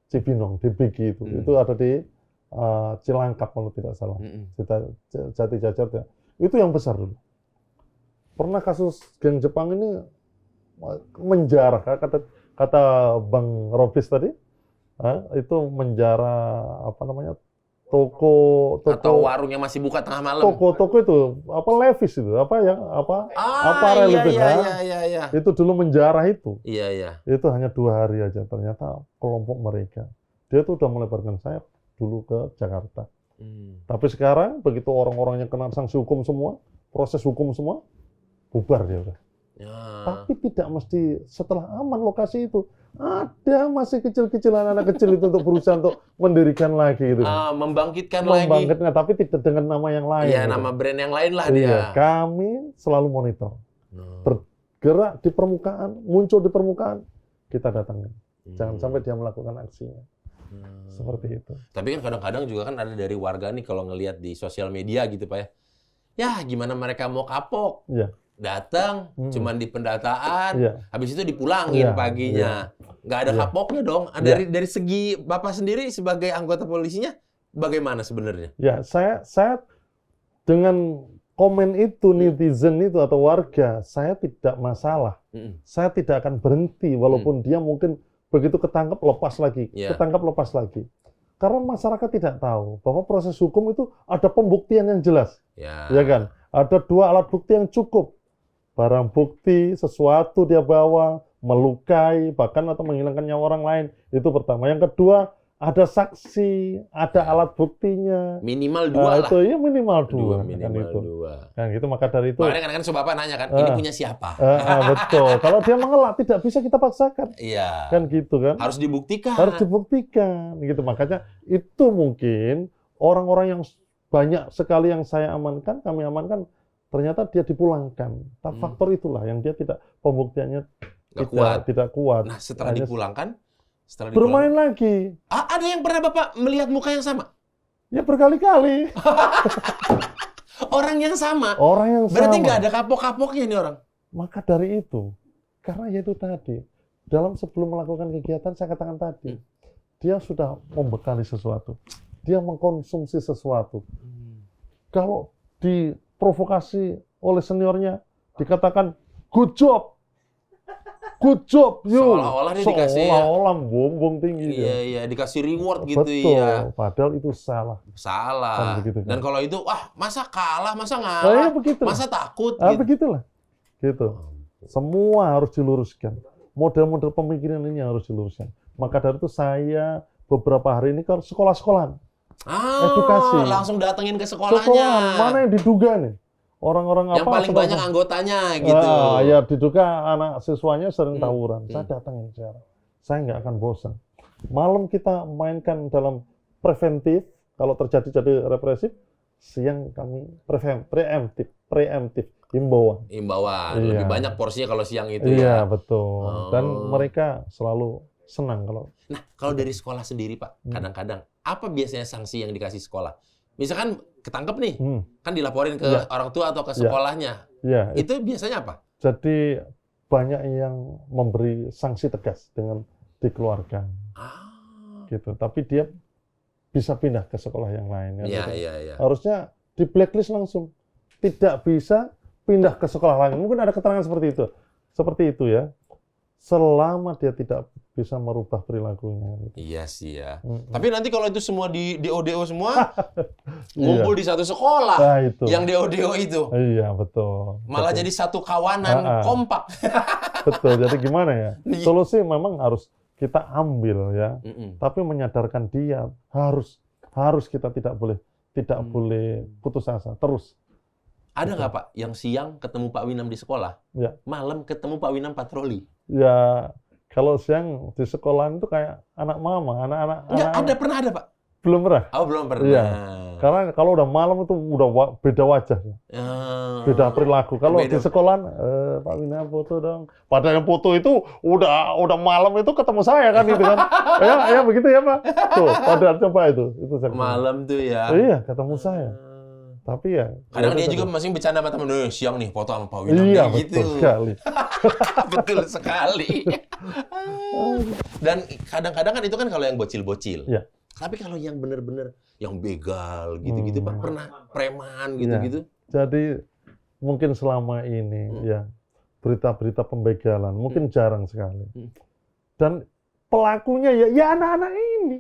Cibinong, DBG itu. Itu ada di Cilangkap kalau tidak salah. Jati Jajar ya. Itu yang besar dulu. Pernah kasus geng Jepang ini menjarah, kata Bang Robis tadi, itu menjarah apa namanya, toko Atau warung yang masih buka tengah malam. toko itu apa Levi's itu apparel iya, itu iya, kan. iya, iya, iya. Itu dulu menjarah itu. Iya, iya. Itu hanya 2 hari aja ternyata kelompok mereka. Dia tuh udah melebarkan sayap dulu ke Jakarta. Tapi sekarang begitu orang-orangnya kena sanksi hukum semua, proses hukum semua, bubar dia udah. Ya. Tapi tidak mesti setelah aman lokasi itu. Ada masih kecil-kecilan anak kecil itu untuk berusaha untuk mendirikan lagi gitu. Membangkitkan lagi. Membangkitkan, tapi tidak dengan nama yang lain. Iya, gitu. nama brand yang lain lah Iya, dia. kami selalu monitor. Bergerak di permukaan, muncul di permukaan, kita datangin. Jangan sampai dia melakukan aksinya. Seperti itu. Tapi kan kadang-kadang juga kan ada dari warga nih kalau ngelihat di sosial media gitu Pak ya. Ya gimana mereka mau kapok? Iya. Datang, cuman di pendataan, Iya. habis itu dipulangin Iya, paginya. Nggak ada Iya. kapoknya dong. Iya. Dari segi Bapak sendiri sebagai anggota polisinya, bagaimana sebenarnya? Ya, saya dengan komen itu, netizen itu atau warga, saya tidak masalah. Saya tidak akan berhenti walaupun dia mungkin begitu ketangkep lepas lagi, Iya. ketangkep lepas lagi. Karena masyarakat tidak tahu bahwa proses hukum itu ada pembuktian yang jelas, ya kan? Ada 2 alat bukti yang cukup. Barang bukti, sesuatu dia bawa, melukai, bahkan atau menghilangkan nyawa orang lain. Itu pertama. Yang kedua, ada saksi, ada alat buktinya. Minimal 2 lah. Itu ya minimal 2. Minimal kan itu. 2. Kan gitu, maka dari itu. Makanya kadang-kadang suka Bapak nanya kan, ini punya siapa? Betul. Kalau dia mengelak, tidak bisa kita paksakan. Iya. Kan gitu kan. Harus dibuktikan. Harus dibuktikan. Gitu. Makanya itu mungkin orang-orang yang banyak sekali yang saya amankan, kami amankan, ternyata dia dipulangkan. Tapi faktor itulah yang dia tidak, pembuktiannya tidak kuat. Nah, setelah Hanya dipulangkan, bermain lagi. Ada yang pernah Bapak melihat muka yang sama? Ya berkali-kali. Orang yang sama? Orang yang Berarti sama. nggak ada kapok-kapoknya nih orang? Maka dari itu, karena yaitu tadi, dalam sebelum melakukan kegiatan, saya katakan tadi, dia sudah membekali sesuatu. Dia mengkonsumsi sesuatu. Kalau diprovokasi oleh seniornya, dikatakan, good job, you. Seolah-olah dia dikasih ya. Seolah-olah bumbung tinggi. Iya, iya, dikasih reward gitu Betul, ya. padahal itu salah. Salah. Kan begitu, kan? Dan kalau itu, masa kalah, masa Oh, ngalah, iya, begitu. masa takut gitu. Begitulah. Gitu. Semua harus diluruskan. Model-model pemikiran ini harus diluruskan. Maka dari itu saya beberapa hari ini ke sekolah-sekolahan. Edukasi. Langsung datengin ke sekolahnya. Sekolahan, mana yang diduga nih? Orang-orang yang paling banyak anggotanya gitu. Ya diduga anak siswanya sering tawuran. Saya datangin sekarang. Saya nggak akan bosan. Malam kita mainkan dalam preventif. Kalau terjadi represif, siang kami preemptif, himbauan. Himbauan. Iya. Lebih banyak porsinya kalau siang itu Iya, ya. betul. Dan mereka selalu senang kalau. Nah, kalau dari sekolah sendiri, Pak, kadang-kadang apa biasanya sanksi yang dikasih sekolah? Misalkan ketangkep nih, kan dilaporin ke orang tua atau ke sekolahnya. Ya, Itu biasanya apa? jadi banyak yang memberi sanksi tegas dengan dikeluarkan, gitu. Tapi dia bisa pindah ke sekolah yang lain. Iya, gitu. iya. Harusnya di blacklist langsung, tidak bisa pindah ke sekolah lain. Mungkin ada keterangan seperti itu ya. Selama dia tidak bisa merubah perilakunya. Gitu. Iya sih ya. Tapi nanti kalau itu semua di DO semua, ngumpul di satu sekolah, Nah, itu. yang DO itu. Iya, betul. Malah jadi satu kawanan kompak. Betul. Jadi gimana ya? Solusi memang harus kita ambil ya. Tapi menyadarkan dia harus kita tidak boleh putus asa terus. Ada nggak Pak yang siang ketemu Pak Winam di sekolah, malam ketemu Pak Winam patroli? Ya, kalau siang di sekolah itu kayak anak mama, anak-anak. Pernah ada Pak? Belum pernah. Oh, belum pernah. Iya. Karena kalau udah malam itu udah beda wajah, beda perilaku. Kalau di sekolah, Pak Winam foto dong. Padahal yang foto itu udah malam itu ketemu saya kan gitu kan. Ya begitu ya Pak. Tuh, padahal coba itu saya malam tuh ya. Iya, ketemu saya. Tapi ya. Kadang dia juga masih bercanda sama temen, siang nih foto sama Pak Winam. Iya, gitu. Betul sekali. Betul sekali. Dan kadang-kadang kan itu kan kalau yang bocil-bocil. Iya. Tapi kalau yang bener-bener yang begal gitu-gitu Pak, pernah preman gitu-gitu. Jadi mungkin selama ini ya berita-berita pembegalan mungkin jarang sekali. Dan pelakunya ya anak-anak ini.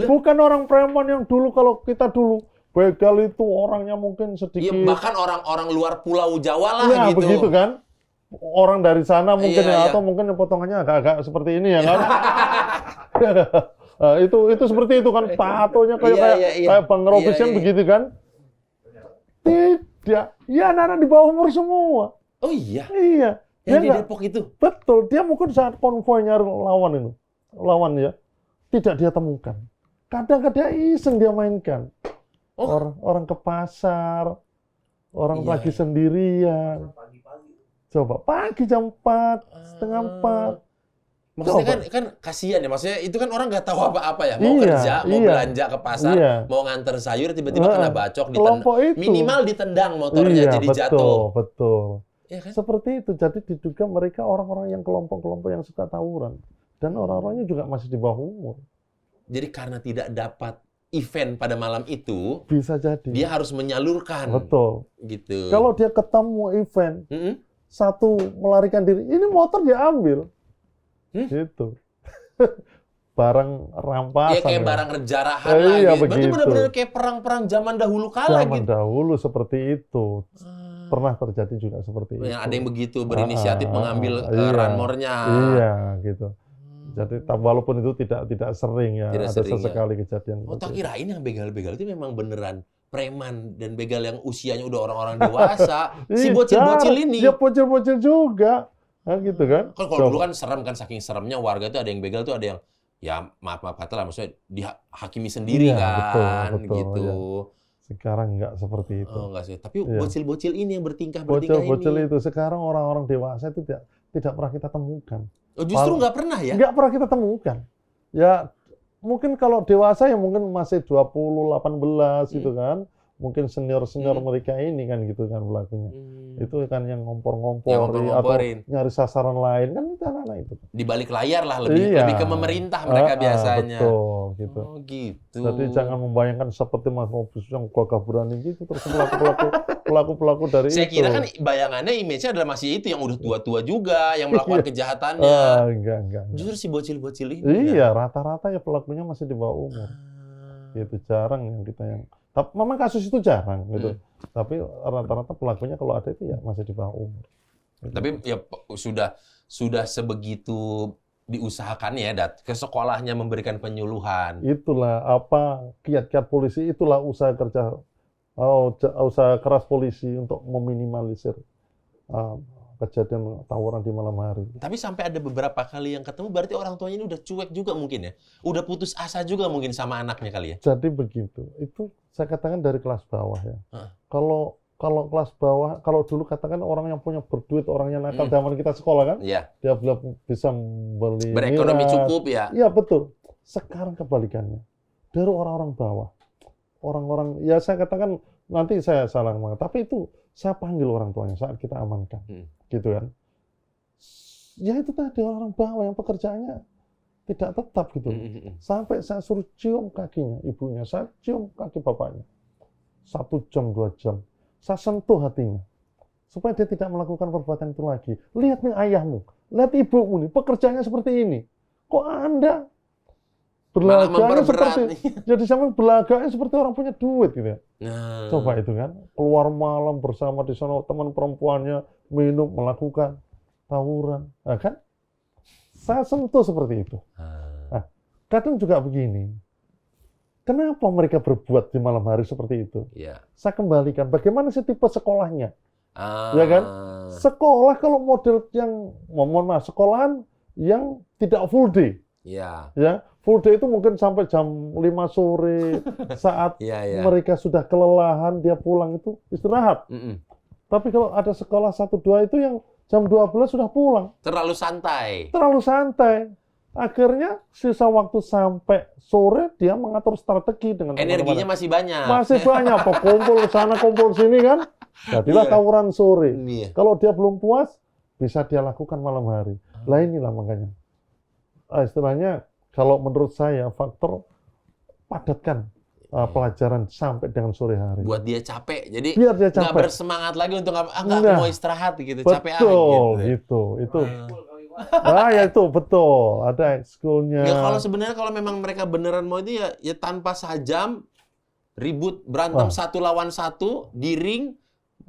Bukan orang preman yang dulu kalau kita dulu begal itu orangnya mungkin sedikit. Iya, bahkan orang-orang luar Pulau Jawa lah ya, gitu. Begitu kan. Orang dari sana mungkin atau mungkin potongannya agak-agak seperti ini ya kan. Itu seperti itu kan, tatonya kayak Bang Robisian begitu kan. Tidak. Ya anak-anak di bawah umur semua. Oh iya? Iya. Yang di Depok itu? Betul. Dia mungkin saat konvoi nyari lawan ya. Tidak dia temukan. Kadang-kadang iseng dia mainkan. Orang ke pasar. Orang lagi sendirian. Coba pagi jam 4, setengah 4. Maksudnya kan kasihan ya, maksudnya itu kan orang nggak tahu apa-apa ya, mau kerja, mau belanja ke pasar, mau nganter sayur, tiba-tiba kena bacok, minimal ditendang motornya jadi jatuh. Betul. Ya kan? Seperti itu, jadi diduga mereka orang-orang yang kelompok-kelompok yang suka tawuran. Dan orang-orangnya juga masih di bawah umur. Jadi karena tidak dapat event pada malam itu, bisa jadi. Dia harus menyalurkan. Betul. Gitu. Kalau dia ketemu event, satu melarikan diri, ini motor dia ambil. Gitu. Barang rampasan. Ya kayak barang jarahan lah gitu. Berarti benar-benar kayak perang-perang zaman dahulu kala gitu. Zaman dahulu seperti itu. Pernah terjadi juga seperti itu. Ada yang begitu berinisiatif mengambil ranmornya. Iya, gitu. Jadi walaupun itu tidak sering ya, ada sesekali kejadian. Oh, tak kirain yang begal-begal itu memang beneran preman dan begal yang usianya udah orang-orang dewasa. Si bocil-bocil ini. Ya bocil-bocil juga. Nah, gitu kan. Kalau dulu kan serem kan, saking seremnya warga itu ada yang begal tuh ada yang ya maaf kata lah, maksudnya dihakimi sendiri kan. Betul, gitu. Ya. Sekarang nggak seperti itu. Oh, nggak sih. Tapi bocil-bocil ini yang bertingkah ini. Bocil-bocil itu sekarang orang-orang dewasa itu tidak pernah kita temukan. Oh, justru nggak pernah ya? Nggak pernah kita temukan. Ya mungkin kalau dewasa ya mungkin masih 20, 18 gitu kan. Mungkin senior-senior mereka ini kan gitu kan pelakunya. Itu kan yang ngompor-ngompor atau nyari sasaran lain kan itu anak-anak itu. Di balik layar lah lebih ke pemerintah mereka biasanya. Betul gitu. Oh gitu. Jadi jangan membayangkan seperti Mas Robus yang gagah berani gitu terus pelaku-pelaku dari Saya itu. kira kan bayangannya image-nya adalah masih itu yang udah tua-tua juga yang melakukan kejahatannya. Enggak. Justru si bocil-bocil ini. Iya, rata-rata ya pelakunya masih di bawah umur. Gitu jarang yang kita yang. Tapi memang kasus itu jarang gitu. Tapi rata-rata pelakunya kalau ada itu ya masih di bawah umur. Gitu. Tapi ya sudah sebegitu diusahakan ya ke sekolahnya memberikan penyuluhan. Itulah apa kiat-kiat polisi, itulah usaha keras polisi untuk meminimalisir kejadian tawuran di malam hari. Tapi sampai ada beberapa kali yang ketemu, berarti orang tuanya ini udah cuek juga mungkin ya? Udah putus asa juga mungkin sama anaknya kali ya? Jadi begitu. Itu saya katakan dari kelas bawah ya. Kalau kalau kelas bawah, kalau dulu katakan orang yang punya berduit, orang yang nakal zaman kita sekolah kan, Iya. dia bisa membeli Berekonomi miras. cukup ya. Iya betul. Sekarang kebalikannya. Dari orang-orang bawah. Orang-orang, ya saya katakan nanti saya salah ngomong, tapi itu saya panggil orang tuanya saat kita amankan. Gitu kan. Ya itu tadi orang bawah yang pekerjaannya tidak tetap gitu. Sampai saya suruh cium kakinya ibunya, saya cium kaki bapaknya. 1 jam, 2 jam. Saya sentuh hatinya. Supaya dia tidak melakukan perbuatan itu lagi. Lihat nih ayahmu, lihat ibumu nih, pekerjaannya seperti ini. Kok Anda Malah berlagaknya memperberat seperti, nih. jadi sama berlagaknya seperti orang punya duit gitu ya. Nah. Coba itu kan, keluar malam bersama di sana teman perempuannya, minum, melakukan tawuran. Nah, kan? Saya sentuh seperti itu. Nah, kadang juga begini. Kenapa mereka berbuat di malam hari seperti itu? Iya. Saya kembalikan, bagaimana sih tipe sekolahnya? Ya kan? Sekolah kalau model yang, mohon maaf, sekolahan yang tidak full day. Iya. Ya, full day itu mungkin sampai jam 5 sore, saat Iya. mereka sudah kelelahan, dia pulang itu istirahat. Tapi kalau ada sekolah 1-2 itu yang jam 12 sudah pulang. Terlalu santai. Terlalu santai. Akhirnya sisa waktu sampai sore dia mengatur strategi dengan Energinya teman-teman. masih banyak. Masih banyak, apa kumpul sana kumpul sini kan. Jadilah Iya. tawuran sore. Iya. Kalau dia belum puas, bisa dia lakukan malam hari. Lah inilah makanya. Istilahnya kalau menurut saya faktor padatkan pelajaran sampai dengan sore hari. Buat dia capek. Jadi Biar dia nggak capek. bersemangat lagi untuk nggak Enggak. mau istirahat gitu. Capek Betul, gitu. gitu. Itu. Full kali, Pak. Ya itu betul. Ada ekskulnya. Ya kalau sebenarnya kalau memang mereka beneran mau itu ya tanpa sajam ribut berantem 1 lawan 1 di ring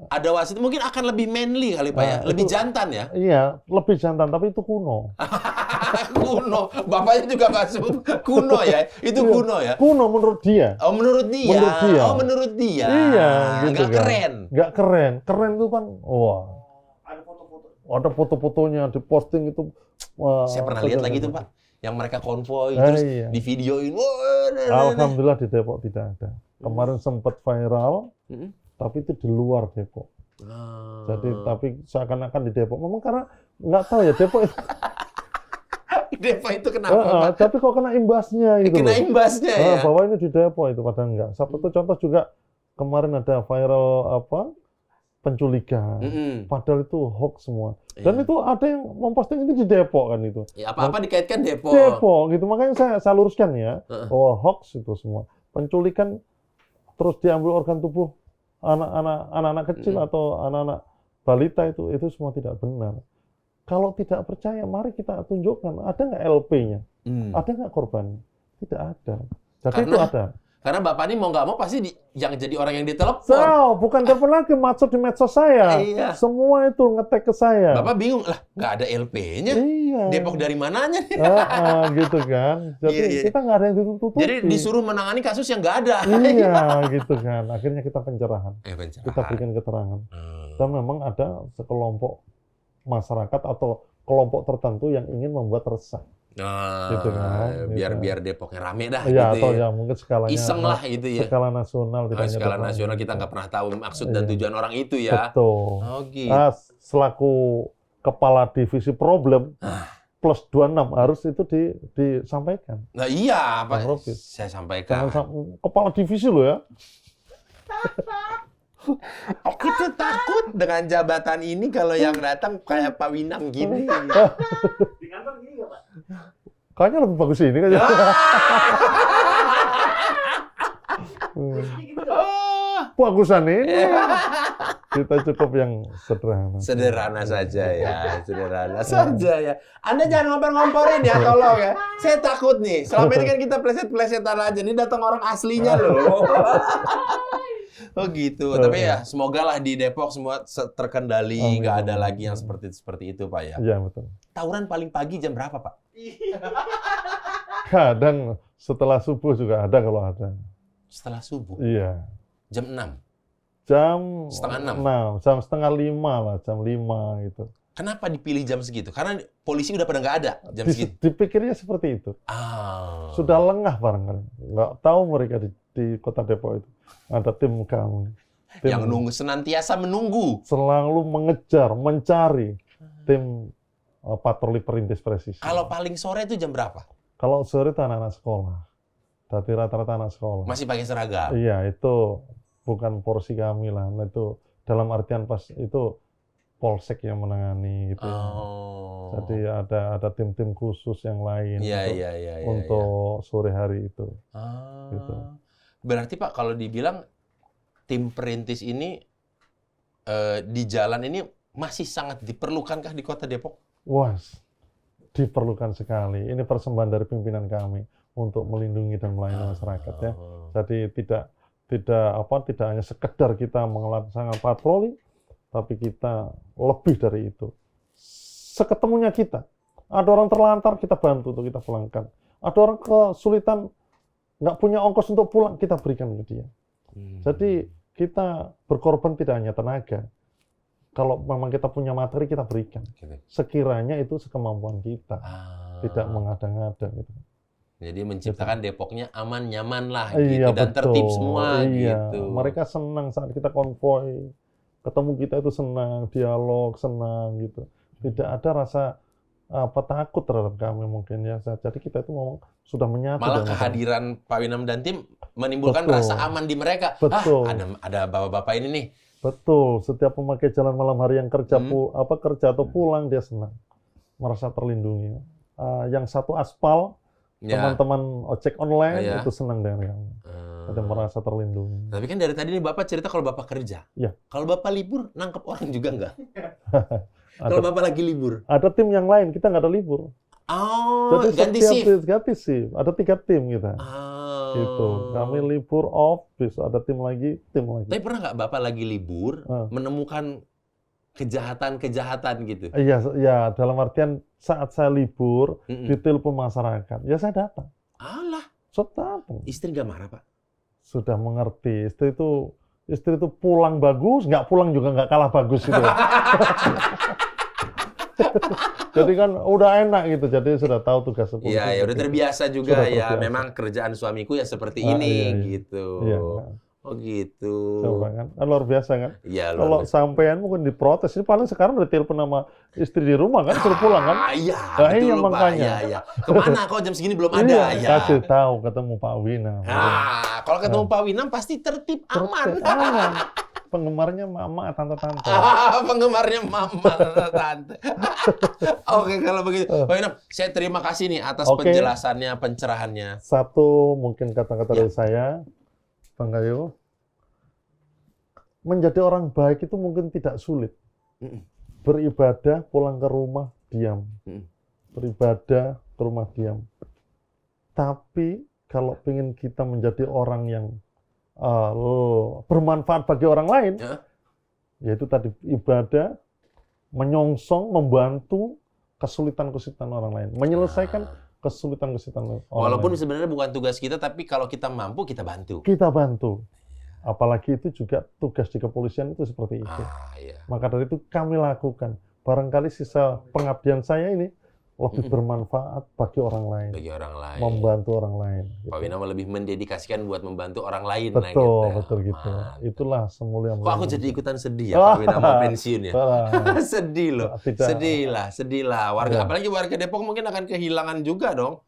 ada wasit mungkin akan lebih manly kali Pak ya. Lebih itu- jantan ya. Iya, lebih jantan tapi itu kuno. Kuno. Bapaknya juga masuk kuno ya. Itu Iya. kuno ya. Kuno menurut dia. Oh menurut dia. Menurut dia. Oh menurut dia. Iya, gitu Nggak kan. keren. Nggak keren. Keren itu kan, wah, Ada foto-foto. ada foto-fotonya di posting itu. Wah, Saya pernah lihat lagi tuh Pak. Yang mereka konvoy Ah, terus iya. di videoin. Wah, Alhamdulillah di Depok tidak ada. Kemarin sempat viral, Mm-mm. tapi itu di luar Depok. Ah. Jadi tapi seakan-akan di Depok. Memang karena nggak tahu ya Depok itu. Depok itu kenapa Pak? Tapi kok kena imbasnya gitu Kena loh. imbasnya ya. Bahwa ini di Depok itu padahal enggak. Satu contoh juga kemarin ada viral penculikan. Padahal itu hoax semua. Dan Iya. itu ada yang memposting itu di Depok kan itu. Ya, apa-apa dikaitkan Depok. Depok gitu. Makanya saya luruskan ya. Heeh. Bahwa hoax itu semua. Penculikan terus diambil organ tubuh anak-anak kecil atau anak-anak balita itu semua tidak benar. Kalau tidak percaya, mari kita tunjukkan. Ada nggak LP-nya? Ada nggak korbannya? Tidak ada. Jadi itu ada. Karena Bapak ini mau nggak mau pasti yang jadi orang yang ditelepon. So, bukan telepon lagi, masuk di medsos saya. Iya. Semua itu ngetek ke saya. Bapak bingung, lah nggak ada LP-nya. Iya. Depok dari mananya nih? Gitu kan. Jadi Iya. kita nggak ada yang ditutupi. Jadi disuruh menangani kasus yang nggak ada. Iya, gitu kan. Akhirnya kita pencerahan. Pencerahan. Kita berikan keterangan. Dan memang ada sekelompok masyarakat atau kelompok tertentu yang ingin membuat resah. Gitu kan, biar gitu. biar Depoknya rame dah Iya, gitu atau ya. ya mungkin skalanya Iseng lah gitu ya. skala nasional tidak hanya Skala Depok. nasional kita nggak pernah tahu maksud dan Iya. tujuan orang itu ya. Betul. Oh gitu. Selaku kepala divisi problem plus 26 harus itu disampaikan. Nah iya, Bang Pak. Robi. Saya Jangan sampaikan. kepala divisi loh ya. Aku tuh takut dengan jabatan ini kalau yang datang kayak Pak Winang gini. Di kantor gini nggak, Pak? Kayaknya lebih bagus ini kan. Ini gitu nggak? Bagusan ini. Kita cukup yang sederhana. Sederhana saja ya, sederhana saja ya. Anda jangan ngompor-ngomporin ya, tolong ya. Saya takut nih. Selama ini kan kita pleset-plesetan aja. Ini datang orang aslinya loh. Oh gitu. Tapi ya semoga lah di Depok semua terkendali, Amin. nggak ada lagi yang seperti itu Pak ya. Iya, betul. Tawuran paling pagi jam berapa Pak? Kadang setelah subuh juga ada kalau ada. Setelah subuh, Iya. jam 6. Jam Setengah 6. 6, jam setengah 5 lah, jam 5 gitu. Kenapa dipilih jam segitu? Karena polisi udah pada nggak ada jam segitu. Dipikirnya seperti itu. Ah. Sudah lengah barangkali. Nggak tahu mereka di kota Depok itu. Ada tim kami. Yang nunggu, senantiasa menunggu. Selalu mengejar, mencari tim patroli perintis presisi. Kalau paling sore itu jam berapa? Kalau sore itu anak-anak sekolah. Berarti rata-rata anak sekolah. Masih pakai seragam? Iya, itu bukan porsi kami lah. Nah, itu dalam artian pas itu polsek yang menangani gitu. Oh. Jadi ada tim-tim khusus yang lain Iya. untuk sore hari itu. Gitu. Berarti Pak, kalau dibilang tim perintis ini di jalan ini masih sangat diperlukankah di Kota Depok? Wah, diperlukan sekali. Ini persembahan dari pimpinan kami untuk melindungi dan melayani masyarakat ya. Jadi tidak hanya sekedar kita melaksanakan patroli, tapi kita lebih dari itu. Seketemunya kita, ada orang terlantar kita bantu untuk kita pulangkan. Ada orang kesulitan nggak punya ongkos untuk pulang, kita berikan ke dia. Jadi kita berkorban tidak hanya tenaga. Kalau memang kita punya materi, kita berikan. Sekiranya itu sekemampuan kita. Tidak mengada-ngada. Gitu. Jadi menciptakan Depoknya aman, nyaman lah. Iya, gitu, dan betul. tertib semua. Iya. Gitu. Mereka senang saat kita konvoy. Ketemu kita itu senang, dialog, senang. Gitu. Tidak ada rasa takut terhadap kami mungkin ya. Jadi kita itu mau sudah menyatu. Malah kehadiran Pak Winam dan tim menimbulkan rasa aman di mereka. Betul. Ada bapak-bapak ini nih. Betul, setiap pemakai jalan malam hari yang kerja atau pulang dia senang, merasa terlindungi. Yang satu aspal, teman-teman ojek online itu senang dengan kami, ada merasa terlindungi. Tapi kan dari tadi nih Bapak cerita kalau Bapak kerja, kalau Bapak libur nangkep orang juga nggak? Kalau Bapak lagi libur? Ada tim yang lain, kita nggak ada libur. Oh, jadi ganti shift. Ada 3 tim kita. Gitu. Kami libur off, besok ada tim lagi. Tapi pernah nggak Bapak lagi libur menemukan kejahatan-kejahatan gitu? Iya, ya dalam artian saat saya libur, ditelepon masyarakat, ya saya datang. Alah. Saya datang. Istri nggak marah Pak? Sudah mengerti. Istri itu pulang bagus, nggak pulang juga nggak kalah bagus gitu. Jadi kan udah enak gitu, jadi sudah tahu tugas polisi. Iya, udah terbiasa juga ya. Memang kerjaan suamiku ya seperti ini gitu. Iya. Oh gitu. Coba kan luar biasa kan. Iya. Kalau sampean mungkin diprotes, ini paling sekarang udah telepon sama istri di rumah kan, suruh pulang kan. Iya, iya betul makanya. Pak. Iya. Kemana kok jam segini belum ada? Iya, kasih tahu ketemu Pak Winam. Kalau ketemu Pak Winam pasti tertib aman. Penggemarnya mama, tante-tante. Penggemarnya mama, tante. Oke, kalau begitu. Pak Winam, saya terima kasih nih atas penjelasannya, pencerahannya. Satu, mungkin kata-kata dari saya, Bang Gayo, menjadi orang baik itu mungkin tidak sulit. Beribadah, pulang ke rumah, diam. Beribadah, ke rumah, diam. Tapi, kalau ingin kita menjadi orang yang bermanfaat bagi orang lain, yaitu tadi ibadah, menyongsong, membantu kesulitan-kesulitan orang lain, menyelesaikan kesulitan-kesulitan orang lain. Walaupun sebenarnya bukan tugas kita, tapi kalau kita mampu, kita bantu. Kita bantu. Apalagi itu juga tugas di kepolisian itu seperti itu. Maka dari itu kami lakukan. Barangkali sisa pengabdian saya ini lebih bermanfaat bagi orang lain. Membantu orang lain. Gitu. Pak Winam lebih mendedikasikan buat membantu orang lain. Betul gitu. Itulah semulia. Kok aku jadi ikutan sedih ya Pak Winam mau pensiun ya? Sedih loh. Sedih lah. Apalagi warga Depok mungkin akan kehilangan juga dong.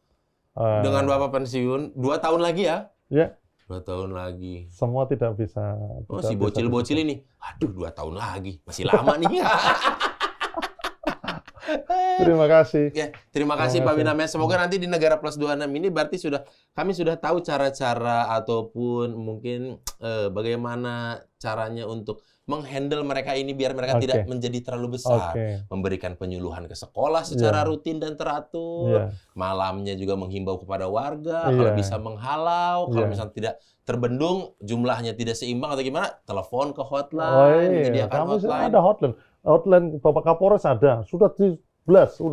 Dengan Bapak pensiun 2 tahun lagi ya? Ya. 2 tahun lagi. Semua tidak bisa. Si bocil-bocil ini. Aduh, 2 tahun lagi. Masih lama nih. Terima kasih. Ya, terima kasih Pak Winam. Semoga nanti di Negara Plus 26 ini berarti kami sudah tahu cara-cara ataupun mungkin bagaimana caranya untuk menghandle mereka ini biar mereka tidak menjadi terlalu besar. Memberikan penyuluhan ke sekolah secara rutin dan teratur. Malamnya juga menghimbau kepada warga kalau bisa menghalau, kalau misalnya tidak terbendung, jumlahnya tidak seimbang atau gimana, telepon ke hotline, menyediakan hotline. Ada hotline Bapak Kapolres ada, sudah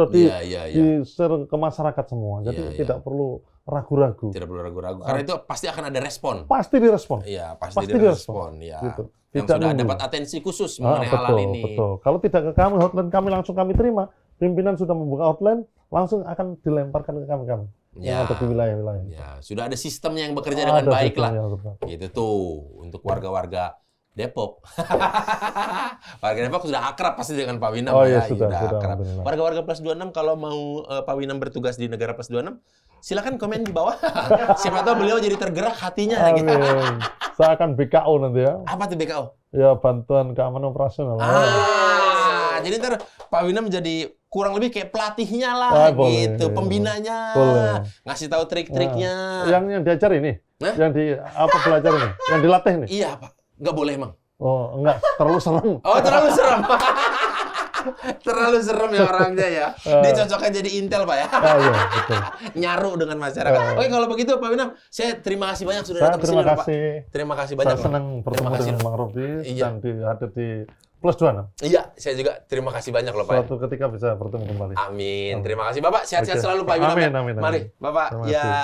di-share ke masyarakat semua. Jadi tidak perlu ragu-ragu. Tidak perlu ragu-ragu. Karena itu pasti akan ada respon. Pasti direspon. Iya, pasti direspon. Ya. Gitu. Yang sudah dapat atensi khusus mengenai hal ini. Betul. Kalau tidak ke kami, hotline kami langsung kami terima. Pimpinan sudah membuka hotline, langsung akan dilemparkan ke kami. Yang ada di wilayah-wilayah. Ya, sudah ada sistemnya yang bekerja dengan baik lah. Gitu tuh untuk warga-warga Depok. Warga Depok sudah akrab pasti dengan Pak Winam. Oh ya, iya, sudah akrab. alhamdulillah. Warga-warga plus 26 kalau mau Pak Winam bertugas di negara plus 26, silakan komen di bawah. Siapa tahu beliau jadi tergerak hatinya. Gitu. Amin. Saya akan BKO nanti ya. Apa tuh BKO? Ya, bantuan keamanan operasional. Jadi ntar Pak Winam menjadi kurang lebih kayak pelatihnya lah, boleh, gitu, iya, pembinanya, boleh. ngasih tahu trik-triknya. Yang diajar ini? Hah? Yang belajar ini? Yang dilatih ini? Iya Pak, nggak boleh emang. Oh, enggak, terlalu serem. Oh, terlalu serem. Terlalu serem ya orangnya ya. Dia cocoknya jadi intel Pak ya. Iya, betul. Nyaru dengan masyarakat. Oke, kalau begitu Pak Winam, saya terima kasih banyak sudah Saya datang ke sini terima Pak. kasih. Terima kasih banyak. Saya senang Terima bertemu kasih. dengan Bang Robi Iya. dan ada di Plus 26. Iya, saya juga terima kasih banyak loh Pak. Suatu ketika bisa bertemu kembali. Amin. Terima kasih Bapak. Sehat-sehat Oke. selalu Pak Winam. Amin, amin, amin. Mari, Bapak. Terima Ya. kasih.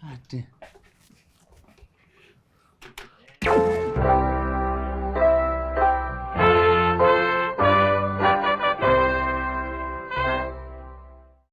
Aduh.